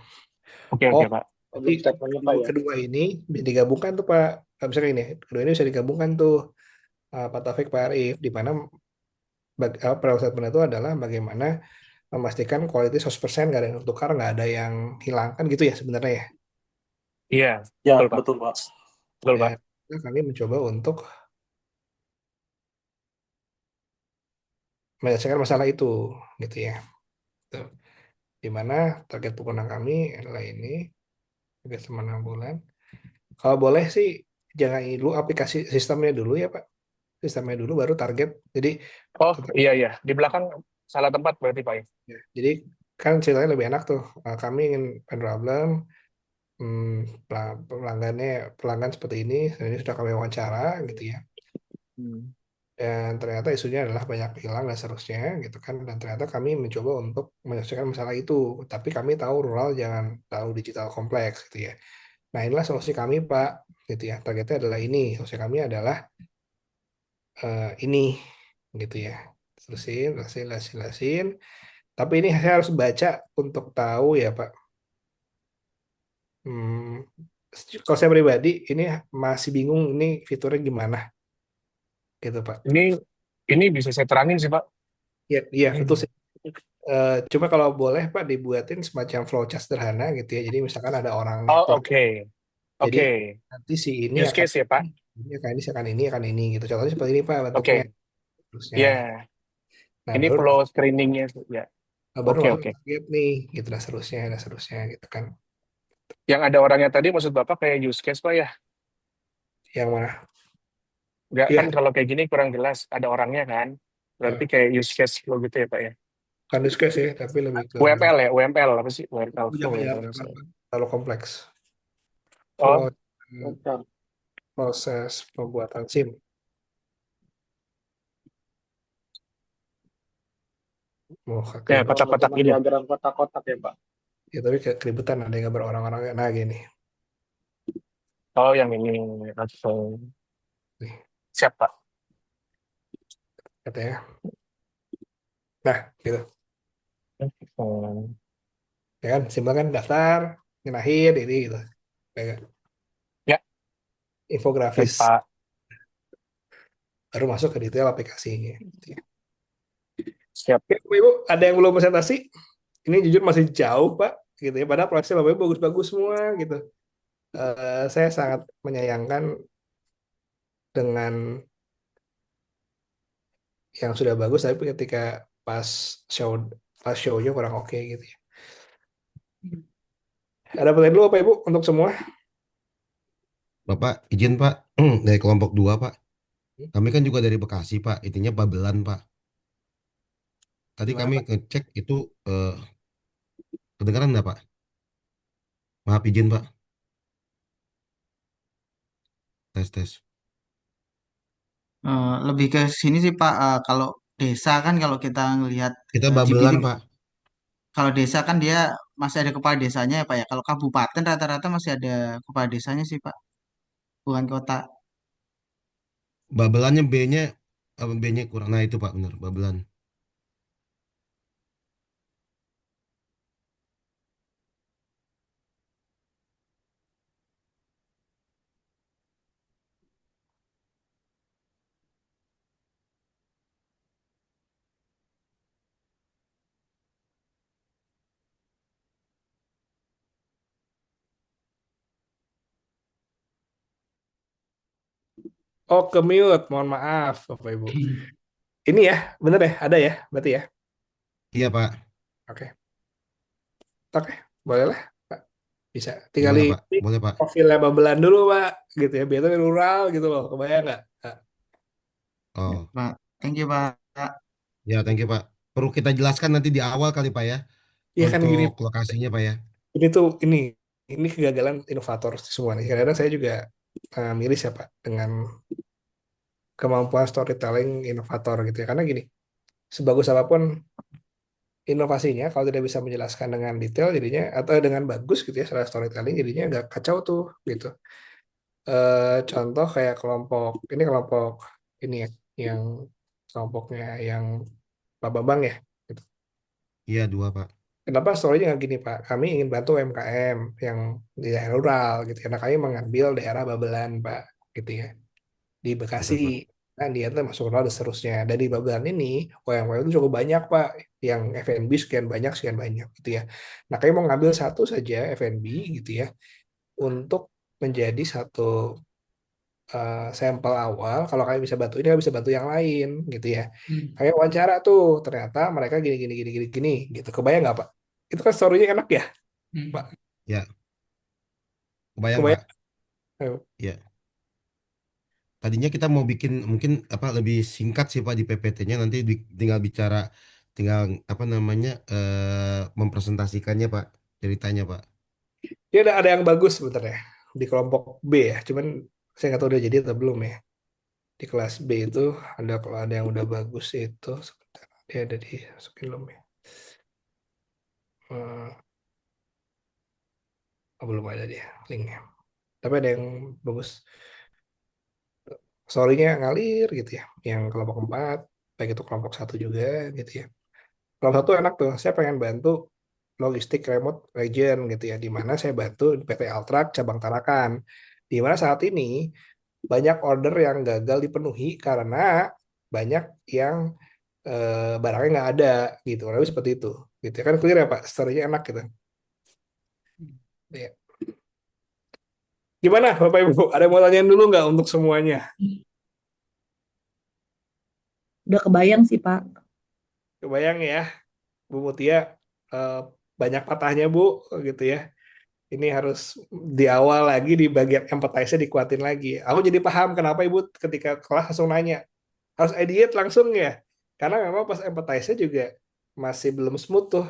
Oke, Oh, Pak. jadi kedua ini digabungkan tuh Pak. Misalnya ini, kedua ini bisa digabungkan tuh Pak Taufik, Pak Arif, di mana product statement itu adalah bagaimana memastikan kualitas 100% nggak ada yang tukar, nggak ada yang hilang kan gitu ya sebenarnya ya. Iya, Ya, betul Pak. betul Pak. Betul Pak. Dan kami mencoba untuk menyelesaikan masalah itu gitu ya. Tuh. Di mana target pengguna kami adalah ini target selama 6 bulan. Kalau boleh sih jangan ini dulu aplikasi sistemnya dulu ya Pak. Sistemnya dulu baru target. Jadi Oh, iya iya. Di belakang salah tempat berarti Pak ya. jadi kan ceritanya lebih enak tuh. Kami ingin pen problem pelanggan seperti ini sudah kami wawancara gitu ya. Dan ternyata isunya adalah banyak hilang dan seterusnya gitu kan. Dan ternyata kami mencoba untuk menyelesaikan masalah itu. Tapi kami tahu rural jangan tahu digital kompleks gitu ya. Nah inilah solusi kami Pak gitu ya. Targetnya adalah ini. Solusi kami adalah ini gitu ya. Terusin. Tapi ini saya harus baca untuk tahu ya Pak. Hmm, kalau saya pribadi ini masih bingung ini fiturnya gimana gitu Pak. Ini bisa saya terangin sih Pak. Iya betul sih. Cuma kalau boleh Pak dibuatin semacam flowchart sederhana gitu ya. Jadi misalkan ada orang Oh, pelanggan. oke. Jadi Oke. nanti si ini Use akan case ya Pak. ini akan ini gitu. Contohnya seperti ini Pak bentuknya. Oke. Terusnya. Ya, Nah ini baru flow screeningnya ya. baru Oke, masuk oke. target nih gitu dan seterusnya gitu kan. Yang ada orangnya tadi maksud Bapak kayak use case Pak ya? Yang mana? Enggak Iya, kan kalau kayak gini kurang jelas. Ada orangnya kan? Berarti kayak use case flow gitu ya Pak ya? kan discuss ya, tapi lebih ke UML ya? UML apa sih? UML flow jangan ya jangan kalau nggak salah. terlalu kompleks. Oh, Proses pembuatan SIM. Mau ya kekributan. kotak-kotak gitu. Diagram kotak-kotak ya Pak. Ya, tapi keributan ada yang gambar orang-orang nah gini. Oh, yang ini. Oke. Nih, Siap Pak. katanya. Nah, gitu. Hmm. Ya kan, simpel kan daftar, ngenahin ini gitu. Kayak Ya, baik, infografis Pak. baru masuk ke detail aplikasinya. Gitu ya. Siap. Oke, Bapak Ibu, ada yang belum presentasi? Ini jujur masih jauh, Pak, gitu ya. Padahal prosesnya Bapak Ibu bagus-bagus semua, gitu. Saya sangat menyayangkan dengan yang sudah bagus, tapi ketika pas show pas shownya kurang oke gitu ya. Ada pertanyaan dulu Pak Ibu untuk semua? Bapak izin Pak, dari kelompok 2 Pak. Kami kan juga dari Bekasi Pak, intinya Babelan Pak. Tadi Gimana kami Pak? ngecek itu kedengaran nggak Pak? Maaf izin Pak, tes tes. Lebih ke sini sih Pak, kalau desa kan kalau kita ngelihat Kita GPT, Babelan Pak. kalau desa kan dia masih ada kepala desanya ya Pak ya. Kalau kabupaten rata-rata masih ada kepala desanya sih Pak, bukan kota. Babelannya B-nya B-nya kurang. Nah itu Pak benar, Babelan. Oh, ke mute, mohon maaf Bapak Ibu. Ini ya, bener ya, ada ya, berarti ya. Iya Pak, Oke, oke, boleh lah Pak. Bisa. Tinggal gimana di Pak? Boleh Pak? profilnya Babelan dulu Pak, gitu ya. Biasanya rural gitu loh, kebayang nggak? Nah, Ya, Oh, Pak, thank you Pak. ya thank you Pak. Perlu kita jelaskan nanti di awal kali Pak ya, iya kan gini, untuk lokasinya Pak ya. ini tuh ini kegagalan inovator semua nih. Kadang-kadang saya juga miris ya Pak dengan kemampuan storytelling inovator gitu ya. Karena gini, sebagus apapun inovasinya, kalau tidak bisa menjelaskan dengan detail jadinya atau dengan bagus gitu ya secara storytelling jadinya agak kacau tuh gitu. Contoh kayak kelompok ini ya, yang kelompoknya yang Pak Bambang ya. Gitu. Iya 2 Pak. Kenapa story-nya nggak gini Pak? Kami ingin bantu UMKM yang di daerah rural gitu ya. Nah, kami mengambil daerah Babelan Pak, gitu ya. Di Bekasi. Betul Pak. Nah, dia tuh masuk rural dan seterusnya. Dan di Babelan ini, UMKM itu cukup banyak Pak. Yang F&B sekian banyak gitu ya. Nah, kami mau ngambil satu saja F&B gitu ya. Untuk menjadi satu sampel awal. Kalau kami bisa bantu ini, kami bisa bantu yang lain gitu ya. Kayak wawancara tuh, ternyata mereka gini, gini, gini, gini, gini gitu. Kebayang nggak Pak? Itu kan story-nya enak ya, Pak. Ya, kebayang Pak. Kebayang. Ayo. Ya. Tadinya kita mau bikin mungkin apa lebih singkat sih Pak di PPT-nya nanti tinggal bicara tinggal apa namanya mempresentasikannya Pak ceritanya Pak. Dia ada yang bagus sebenarnya di kelompok B ya. Cuman saya nggak tahu udah jadi atau belum ya. Di kelas B itu ada kalau ada yang udah bagus itu sebentar. Dia ada di sebelum ya. Belum ada dia linknya. Tapi ada yang bagus. Story-nya ngalir gitu ya. Yang kelompok 4, baik itu kelompok 1 juga gitu ya. Kelompok 1 enak tuh. Saya pengen bantu logistik remote region gitu ya. Di mana saya bantu PT Altrak cabang Tarakan. Di mana saat ini banyak order yang gagal dipenuhi karena banyak yang barangnya nggak ada gitu. Tapi seperti itu. Gitu ya. Kan clear ya Pak. Story-nya enak gitu. Ya. Gimana Bapak Ibu? Ada yang mau tanyain dulu nggak untuk semuanya? Udah kebayang sih Pak. Kebayang ya, Bu Mutia, eh, banyak patahnya Bu, gitu ya. Ini harus di awal lagi di bagian empathize-nya dikuatin lagi. Aku jadi paham kenapa Ibu ketika kelas langsung nanya, harus idiot langsung ya. Karena memang pas empathize-nya juga masih belum smooth tuh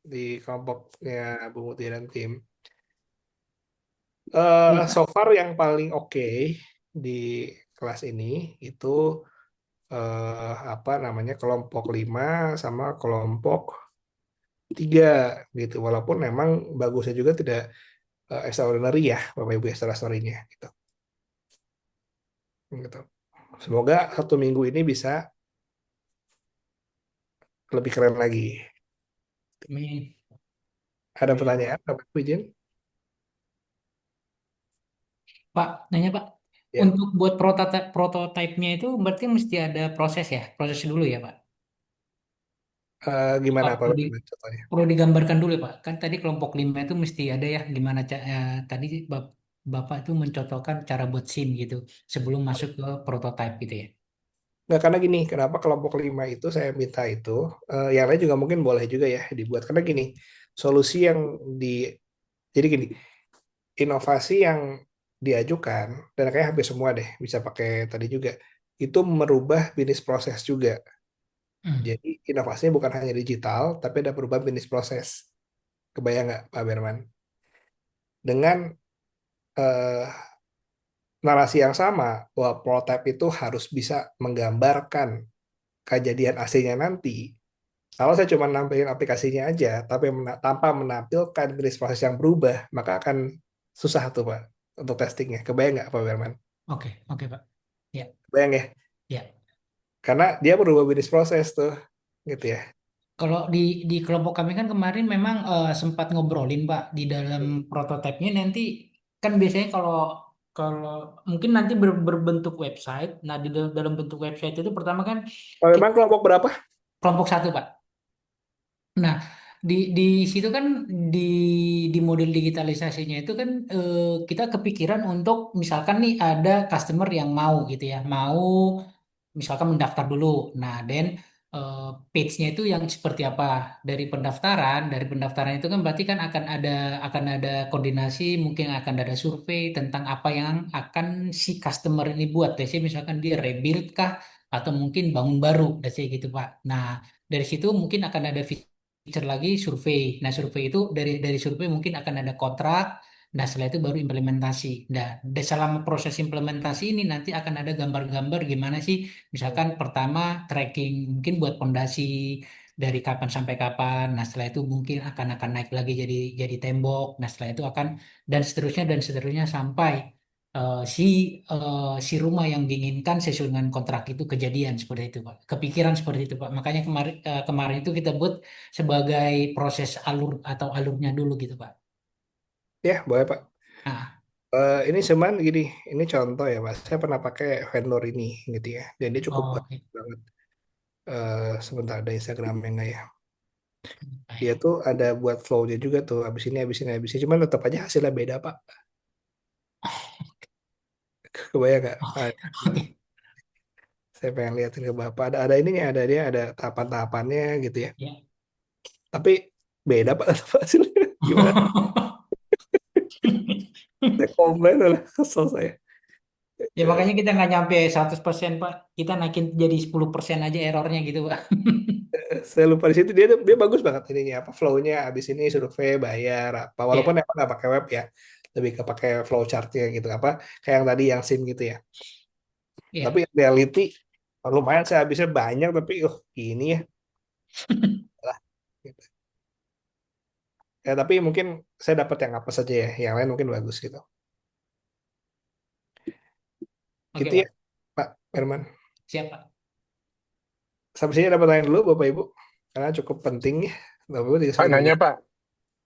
di kelompoknya Bu Mutia dan tim. Iya, Pak. So far yang paling oke di kelas ini itu apa namanya kelompok 5 sama kelompok 3 gitu. Walaupun memang bagusnya juga tidak extraordinary ya Bapak Ibu extra story-nya gitu. Gitu. Semoga 1 minggu ini bisa lebih keren lagi. Amin. Ada Amin. pertanyaan Bapak Ibu izin? Pak, nanya Pak, Ya. untuk buat prototipenya itu berarti mesti ada proses ya, proses dulu ya Pak. Gimana Pak, Pak Berman contohnya? perlu digambarkan dulu ya, Pak. Kan tadi kelompok 5 itu mesti ada ya gimana tadi Bapak itu mencontohkan cara buat SIM gitu sebelum masuk ke prototype gitu ya. Nggak, karena gini, kenapa kelompok 5 itu saya minta itu, yang lain juga mungkin boleh juga ya dibuat. Karena gini, solusi yang di, jadi gini, inovasi yang diajukan, dan kayak hampir semua deh, bisa pakai tadi juga, itu merubah bisnis proses juga. Hmm. Jadi inovasinya bukan hanya digital, tapi ada perubahan bisnis proses. Kebayang nggak Pak Berman? Dengan eh, narasi yang sama, bahwa prototype itu harus bisa menggambarkan kejadian aslinya nanti. Kalau saya cuma nampilin aplikasinya aja, tapi tanpa menampilkan bisnis proses yang berubah, maka akan susah tuh Pak untuk testingnya. Kebayang nggak Pak Berman? Oke, oke Pak. Ya, Kebayang ya? ya. Karena dia merubah bisnis proses tuh, gitu ya. Kalau di kelompok kami kan kemarin memang sempat ngobrolin Pak di dalam prototipenya nanti kan biasanya kalau kalau mungkin nanti berbentuk website. Nah, di dalam bentuk website itu pertama kan Pak Berman kelompok berapa? kelompok satu Pak. Nah, di situ kan di di model digitalisasinya itu kan kita kepikiran untuk misalkan nih ada customer yang mau gitu ya, mau misalkan mendaftar dulu. Nah, dan eh, page-nya itu yang seperti apa? Dari pendaftaran itu kan berarti kan akan ada koordinasi, mungkin akan ada survei tentang apa yang akan si customer ini buat. Biasanya misalkan dia rebuild kah atau mungkin bangun baru, biasanya gitu, Pak. Nah, dari situ mungkin akan ada feature lagi survei. Nah, survei itu dari survei mungkin akan ada kontrak. Nah, setelah itu baru implementasi. Nah, selama proses implementasi ini nanti akan ada gambar-gambar gimana sih, misalkan pertama tracking mungkin buat pondasi dari kapan sampai kapan. Nah, setelah itu mungkin akan naik lagi jadi tembok. Nah, setelah itu akan dan seterusnya sampai si si rumah yang diinginkan sesuai dengan kontrak itu kejadian seperti itu, Pak. Kepikiran seperti itu, Pak. Makanya kemarin itu kita buat sebagai proses alur atau alurnya dulu gitu, Pak. Ya, boleh Pak. Nah, Ini cuman gini, ini contoh ya Mas. Saya pernah pakai vendor ini gitu ya. Dan dia cukup oh, baik oke. banget. Sebentar ada Instagramnya nggak ya? Dia Baik. tuh ada buat flow-nya juga tuh. Habis ini, habis ini, habis ini. Cuman tetap aja hasilnya beda Pak. Kebayang nggak? Oke. Saya pengen liatin ke Bapak. Ada ininya, ada dia, ada tahapan-tahapannya gitu ya. Ya. Tapi beda Pak tetap hasilnya. Gimana? Saya komplain lah, kesel saya. Ya makanya kita nggak nyampe 100% Pak. Kita naikin jadi 10% aja errornya gitu Pak. Saya lupa di situ dia bagus banget ininya apa flow-nya abis ini survei bayar apa walaupun Ya, emang nggak pakai web ya lebih ke pakai flow chart-nya gitu apa kayak yang tadi yang SIM gitu ya tapi ya. reality lumayan saya habisnya banyak tapi gini ya lah gitu. Ya tapi mungkin saya dapat yang apa saja ya yang lain mungkin bagus gitu Oke gitu ya Pak. Pak Herman Siap Pak. sampai sini dapat tanya dulu Bapak Ibu karena cukup penting ya Bapak Ibu Pak saya nanya juga Pak,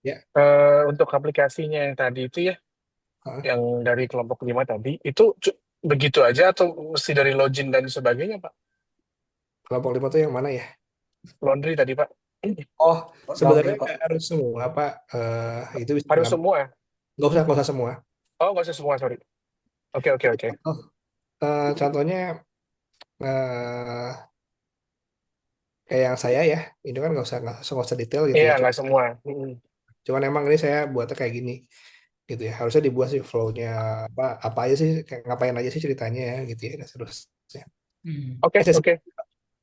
ya. untuk aplikasinya yang tadi itu ya, Hah? yang dari kelompok 5 tadi, itu begitu aja atau mesti dari login dan sebagainya Pak? Kelompok 5 tuh yang mana ya Laundry tadi Pak. oh sebenarnya Laundry Pak. nggak harus semua Pak itu bisa Harus semua ya? nggak usah semua. Oh nggak usah semua, sorry. Oke, oke, oke. Oh, contohnya eh, kayak yang saya ya, ini kan nggak usah detail gitu Iya, ya. nggak semua. Mm-mm. Cuman emang ini saya buatnya kayak gini, gitu ya. Harusnya dibuat sih flow-nya apa aja sih, kayak ngapain aja sih ceritanya ya, gitu ya. Dan seterusnya. Hmm. Oke, Esensi, oke.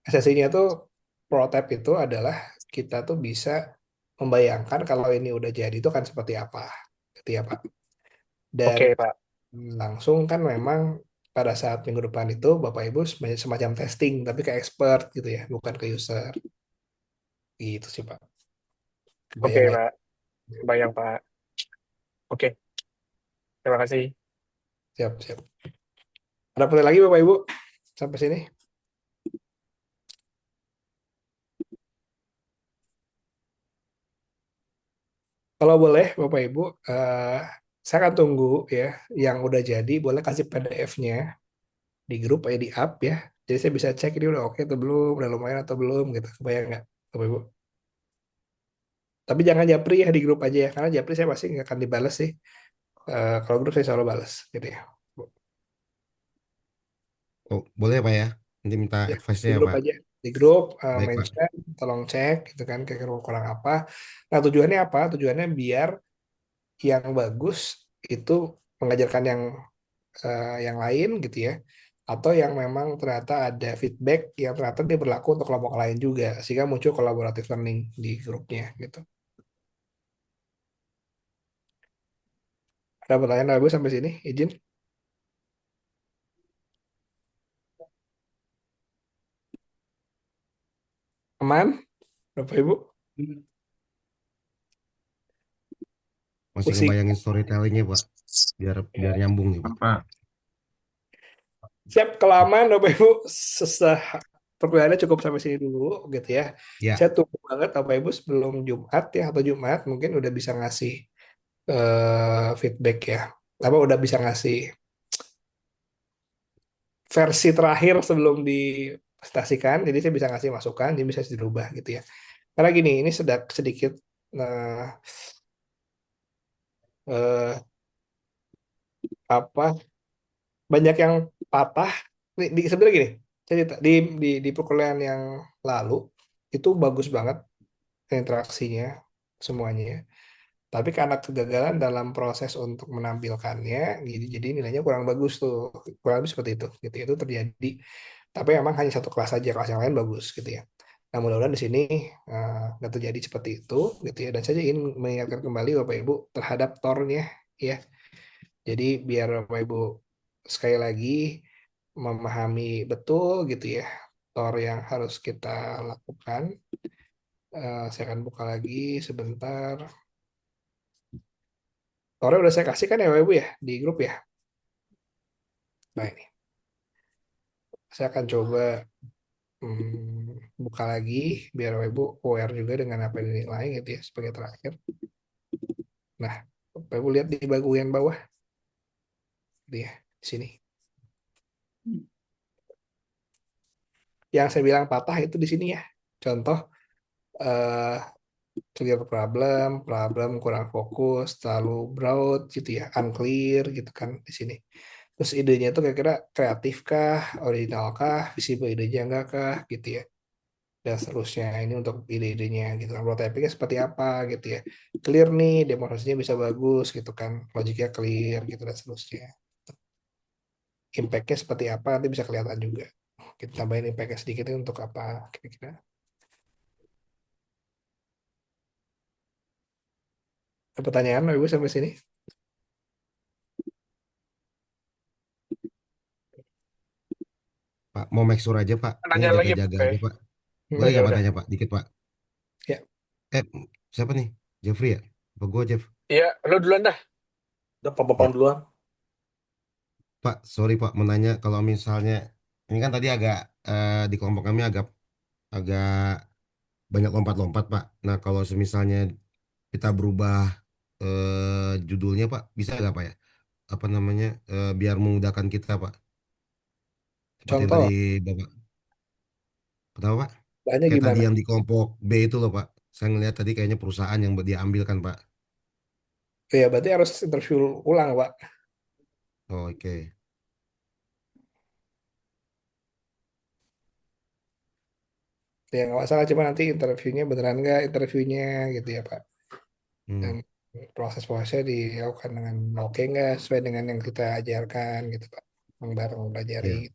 esensinya tuh prototype itu adalah kita tuh bisa membayangkan kalau ini udah jadi itu kan seperti apa, gitu ya Pak. Dan Oke, Pak. langsung kan memang pada saat minggu depan itu Bapak Ibu semacam testing tapi ke expert gitu ya, bukan ke user. Gitu sih Pak. Oke, Kebayang nggak Pak. ya? Bayang, Pak. Oke, terima kasih. Siap, siap. Ada pertanyaan lagi Bapak Ibu? Sampai sini. Kalau boleh Bapak Ibu, saya akan tunggu ya yang udah jadi boleh kasih PDF-nya di grup di app ya. Jadi saya bisa cek ini udah oke atau belum, udah lumayan atau belum gitu. Kebayang nggak? Bapak Ibu. Tapi jangan japri ya di grup aja ya, karena japri saya pasti nggak akan dibalas sih. Kalau grup saya selalu balas gitu ya. Oh, boleh ya Pak ya? Nanti minta Ya, advice-nya di ya grup Pak. aja. Di grup Baik Pak. mention, tolong cek gitu kan kira-kira kurang apa. Nah, tujuannya apa? Tujuannya biar yang bagus itu mengajarkan yang lain gitu ya. Atau yang memang ternyata ada feedback yang ternyata dia berlaku untuk kelompok lain juga, sehingga muncul collaborative learning di grupnya gitu. Ada pertanyaan Bagus sampai sini? Izin? Aman? Bapak Ibu? Masih Pusing. ngebayangin storytelling-nya Pak. Biar biar Ya. nyambung nih Pak. Pak. Siap, kelamaan Bapak Ibu. Perkuliahannya cukup sampai sini dulu gitu ya. Ya, Saya tunggu banget Bapak Ibu sebelum Jumat ya, atau Jumat mungkin udah bisa ngasih feedback ya. Apa udah bisa ngasih versi terakhir sebelum dipresentasikan. Jadi saya bisa ngasih masukan, jadi bisa dirubah gitu ya. Karena gini, ini sedikit eh, eh, apa banyak yang patah. Sebenarnya gini, saya cerita, di perkuliahan yang lalu itu bagus banget interaksinya semuanya. Tapi karena kegagalan dalam proses untuk menampilkannya, jadi nilainya kurang bagus tuh, kurang lebih seperti itu. Gitu itu terjadi. Tapi memang hanya satu kelas saja, kelas yang lain bagus gitu ya. Nah, mudah-mudahan di sini nggak terjadi seperti itu gitu ya. Dan saya ingin mengingatkan kembali Bapak Ibu terhadap tornya ya. Jadi biar Bapak Ibu sekali lagi memahami betul gitu ya tor yang harus kita lakukan. Saya akan buka lagi sebentar. Tornya udah saya kasih kan ya Bapak Ibu ya di grup ya. Nah ini saya akan coba buka lagi biar Bapak Ibu aware juga dengan apa yang dinilai gitu ya sebagai terakhir. Nah, Bapak Ibu lihat di bagian bawah dia di sini. Yang saya bilang patah itu di sini ya. Contoh eh clear problem, problem kurang fokus, terlalu broad gitu ya, unclear gitu kan di sini. Terus idenya itu kira-kira kreatif kah, original kah, visible idenya enggak kah gitu ya. Dan seterusnya ini untuk ide-idenya gitu kan. Prototypingnya seperti apa gitu ya. Clear nih, demonstrasinya bisa bagus gitu kan. Logiknya clear gitu dan seterusnya. Impact-nya seperti apa nanti bisa kelihatan juga. Kita tambahin impact-nya sedikit ini untuk apa kira-kira. Ada pertanyaan Ibu sampai sini? Pak mau make sure aja Pak. Ini Nanya lagi, jaga-jaga Oke. aja Pak. Hmm, Boleh Oh ya nggak Pak udah. tanya Pak? Dikit Pak. ya, Eh, siapa nih? Jeffrey ya? Apa gua Jeff? Iya, lo duluan dah. Udah Pak Ya, duluan. Pak, sorry Pak, mau nanya kalau misalnya ini kan tadi agak di kelompok kami agak agak banyak lompat-lompat Pak. Nah, kalau semisalnya kita berubah judulnya Pak, bisa nggak Pak ya? Apa namanya? Biar memudahkan kita Pak. Seperti yang tadi contoh, Bapak, kenapa Pak? bahannya Kayak tadi gimana? yang di kelompok B itu loh Pak. Saya ngelihat tadi kayaknya perusahaan yang dia ambil kan Pak. Ya, berarti harus interview ulang, Pak. Oh, oke. Ya, nggak masalah, cuma nanti interviewnya beneran nggak interviewnya gitu ya, Pak. Dan Hmm, proses-prosesnya dilakukan dengan oke nggak sesuai dengan yang kita ajarkan gitu, Pak. Yang bareng pelajari. ya.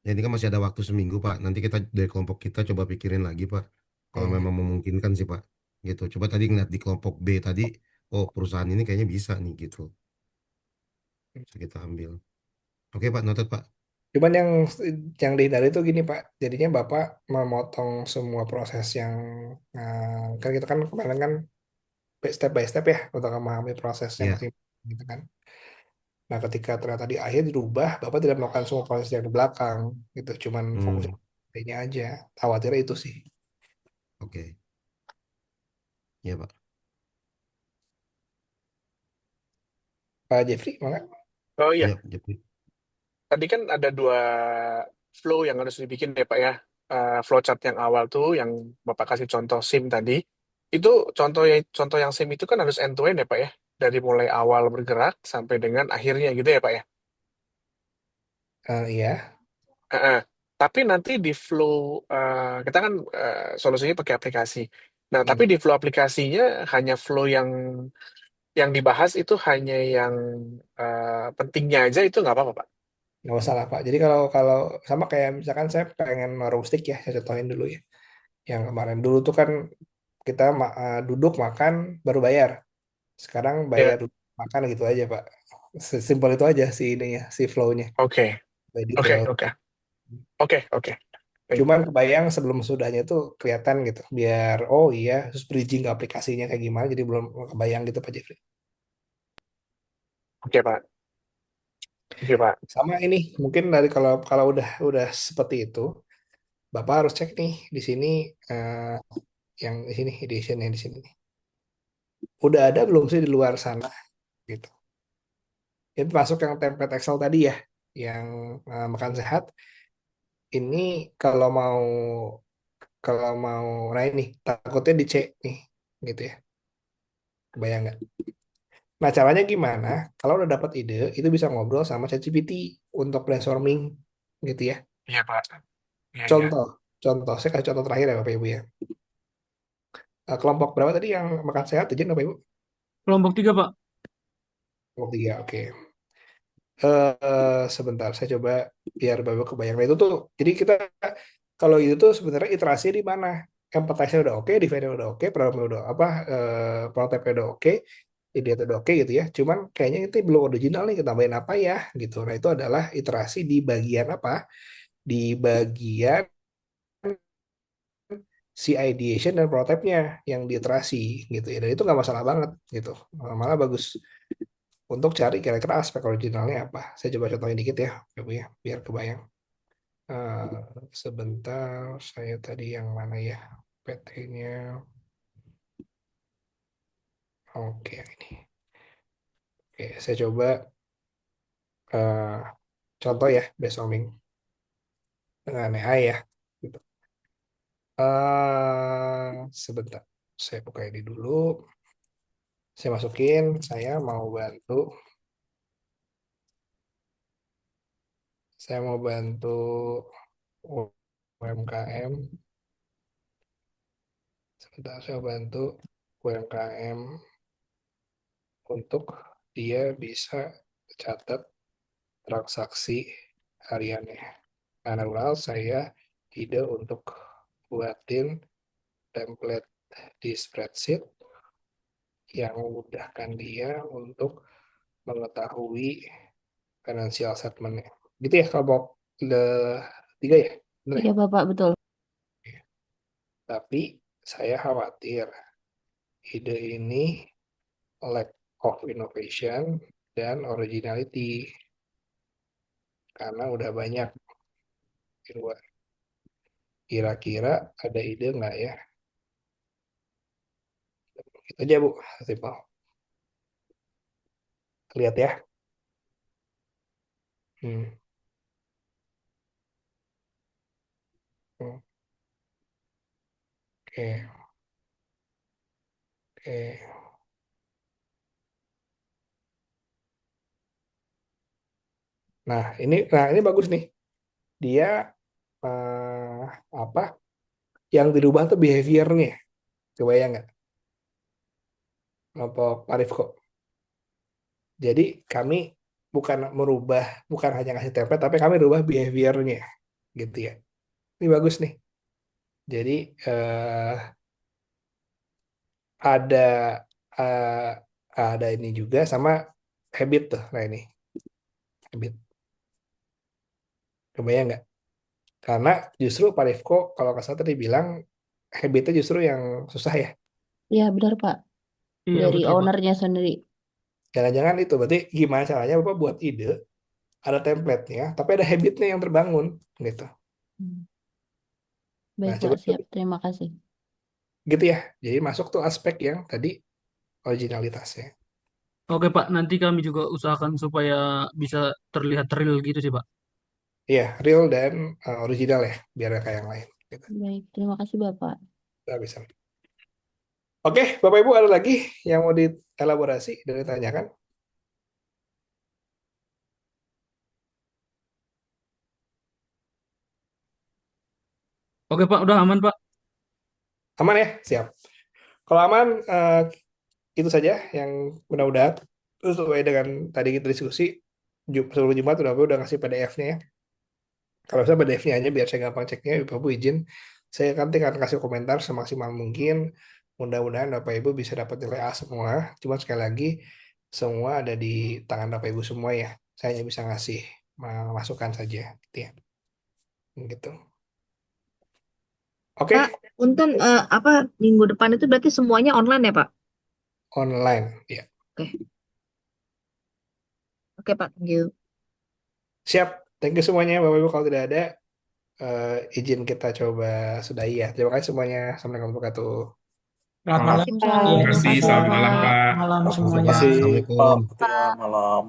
Jadi kan masih ada waktu seminggu Pak. Nanti kita dari kelompok kita coba pikirin lagi Pak. Kalau Hmm. memang memungkinkan sih Pak. Gitu. Coba tadi ngeliat di kelompok B tadi, oh perusahaan ini kayaknya bisa nih gitu. Bisa kita ambil. Oke Pak, noted Pak. Cuman yang dihindari itu gini, Pak. Jadinya Bapak memotong semua proses yang kan kita kan kemarin kan step by step ya untuk memahami prosesnya Iya. masing gitu kan. Nah, ketika ternyata di akhir dirubah, Bapak tidak melakukan semua proses yang di belakang, gitu. Cuman fokus Hmm, nya aja. Khawatirnya itu sih. oke. Iya Pak. Pak Jeffrey, mana? Oh iya, Iya, Jepri. tadi kan ada dua flow yang harus dibikin ya Pak ya. flowchart yang awal tuh, yang Bapak kasih contoh SIM tadi, itu contoh yang SIM itu kan harus end to end ya Pak ya, dari mulai awal bergerak sampai dengan akhirnya gitu ya Pak ya. Iya. Heeh. Tapi nanti di flow kita kan solusinya pakai aplikasi. Nah, tapi Hmm. di flow aplikasinya hanya flow yang dibahas itu hanya yang pentingnya aja, itu nggak apa-apa Pak. Nggak masalah Pak. Jadi kalau kalau sama kayak misalkan saya pengen warung steak ya, saya contohin dulu ya. Yang kemarin dulu tuh kan kita duduk makan baru bayar. Sekarang bayar Ya, duduk makan gitu aja Pak. Sesimpel itu aja si ininya, si flow-nya. oke, By oke, detail. oke, oke, oke. Thank you. Cuman kebayang sebelum sudahnya tuh kelihatan gitu. Biar oh iya, terus bridging ke aplikasinya kayak gimana. Jadi belum kebayang gitu Pak Jeffrey. Oke Pak, oke Pak. Sama ini mungkin dari kalau kalau udah seperti itu, Bapak harus cek nih di sini eh, yang di sini edition yang di sini. Udah ada belum sih di luar sana gitu. Itu masuk yang template Excel tadi ya, yang makan sehat. Ini kalau mau nah ini takutnya dicek nih gitu ya. Kebayang nggak? Nah caranya gimana? Kalau udah dapat ide, itu bisa ngobrol sama ChatGPT untuk brainstorming gitu ya. Iya Pak, iya iya. Contoh, contoh, saya kasih contoh terakhir ya Bapak Ibu ya. Kelompok berapa tadi yang makan sehat, izin Bapak Ibu? Kelompok 3, Pak. Kelompok tiga, oke. Sebentar, saya coba biar Bapak kebayang. Nah itu tuh, jadi kita kalau itu tuh sebenarnya iterasi di mana? Empathize udah oke, define udah oke, programnya udah apa, prototype udah oke, ide udah oke gitu ya. Cuman kayaknya itu belum original nih, kita tambahin apa ya gitu. Nah itu adalah iterasi di bagian apa? Di bagian si ideation dan prototype-nya yang diiterasi gitu ya. Dan itu nggak masalah banget gitu. Malah bagus untuk cari kira-kira aspek originalnya apa. Saya coba contohin dikit ya, Ibu ya, biar kebayang. Eh, Sebentar, saya tadi yang mana ya? PT-nya. Oke, yang ini. Oke, saya coba eh, contoh ya, brainstorming dengan AI ya. Gitu. Sebentar, saya buka ini dulu. Saya masukin, saya mau bantu UMKM. Sebentar, saya bantu UMKM untuk dia bisa catat transaksi hariannya. Karena ulang saya ide untuk buatin template di spreadsheet yang memudahkan dia untuk mengetahui financial statement-nya. Gitu ya kelompok tiga ya? Bener ya? Iya, Bapak, betul. Tapi saya khawatir ide ini lack of innovation dan originality karena udah banyak di luar. Kira-kira ada ide nggak ya? Itu aja Bu, simpel. Lihat ya. Hmm. Hmm. Oke, oke. Nah ini bagus nih. Dia eh, apa? Yang dirubah tuh behaviornya. Kebayang nggak? Kelompok Arif kok. Jadi kami bukan hanya ngasih template, tapi kami rubah behaviornya, gitu ya. Ini bagus nih. Jadi eh, ada eh, ada ini juga sama habit tuh. Nah ini habit. Kebayang nggak? Karena justru Pak Rifko kalau nggak salah tadi bilang habitnya justru yang susah ya. Iya, benar, Pak. Iya, Dari betul, Pak. ownernya sendiri. Jangan-jangan itu berarti gimana caranya Bapak buat ide, ada template-nya, tapi ada habitnya yang terbangun gitu. Hmm. Nah, Baik, coba Pak. Siap. Terima kasih. gitu ya. Jadi masuk tuh aspek yang tadi originalitasnya. Oke, Pak. Nanti kami juga usahakan supaya bisa terlihat real gitu sih, Pak. Iya, real dan original ya, biar kayak yang lain. Gitu. Baik, terima kasih Bapak. Nggak bisa. Oke, Bapak Ibu ada lagi yang mau dielaborasi dan ditanyakan? Oke Pak, udah aman Pak. Aman ya? Siap. Kalau aman, itu saja yang mudah-mudahan sesuai dengan tadi kita diskusi. Sebelum Jumat udah ngasih PDF-nya ya. Kalau saya PDF-nya aja biar saya gampang ceknya, Bapak Ibu izin. Saya nanti akan kasih komentar semaksimal mungkin. Mudah-mudahan Bapak Ibu bisa dapat nilai A semua. Cuma sekali lagi, semua ada di tangan Bapak Ibu semua ya. Saya hanya bisa ngasih masukan saja. Gitu ya. Gitu. Oke, Pak, Unten minggu depan itu berarti semuanya online ya Pak? online. Ya. Oke, oke Pak, thank you. Siap. Thank you semuanya Bapak Ibu. Kalau tidak ada, izin kita coba sudahi ya. Terima kasih semuanya. Assalamualaikum warahmatullahi wabarakatuh. Selamat malam. Waalaikumsalam. Terima Terima kasih. kasih Selamat Pak. malam, Pak. Malam Terima semuanya. kasih. Assalamualaikum. Pak. Ya, malam.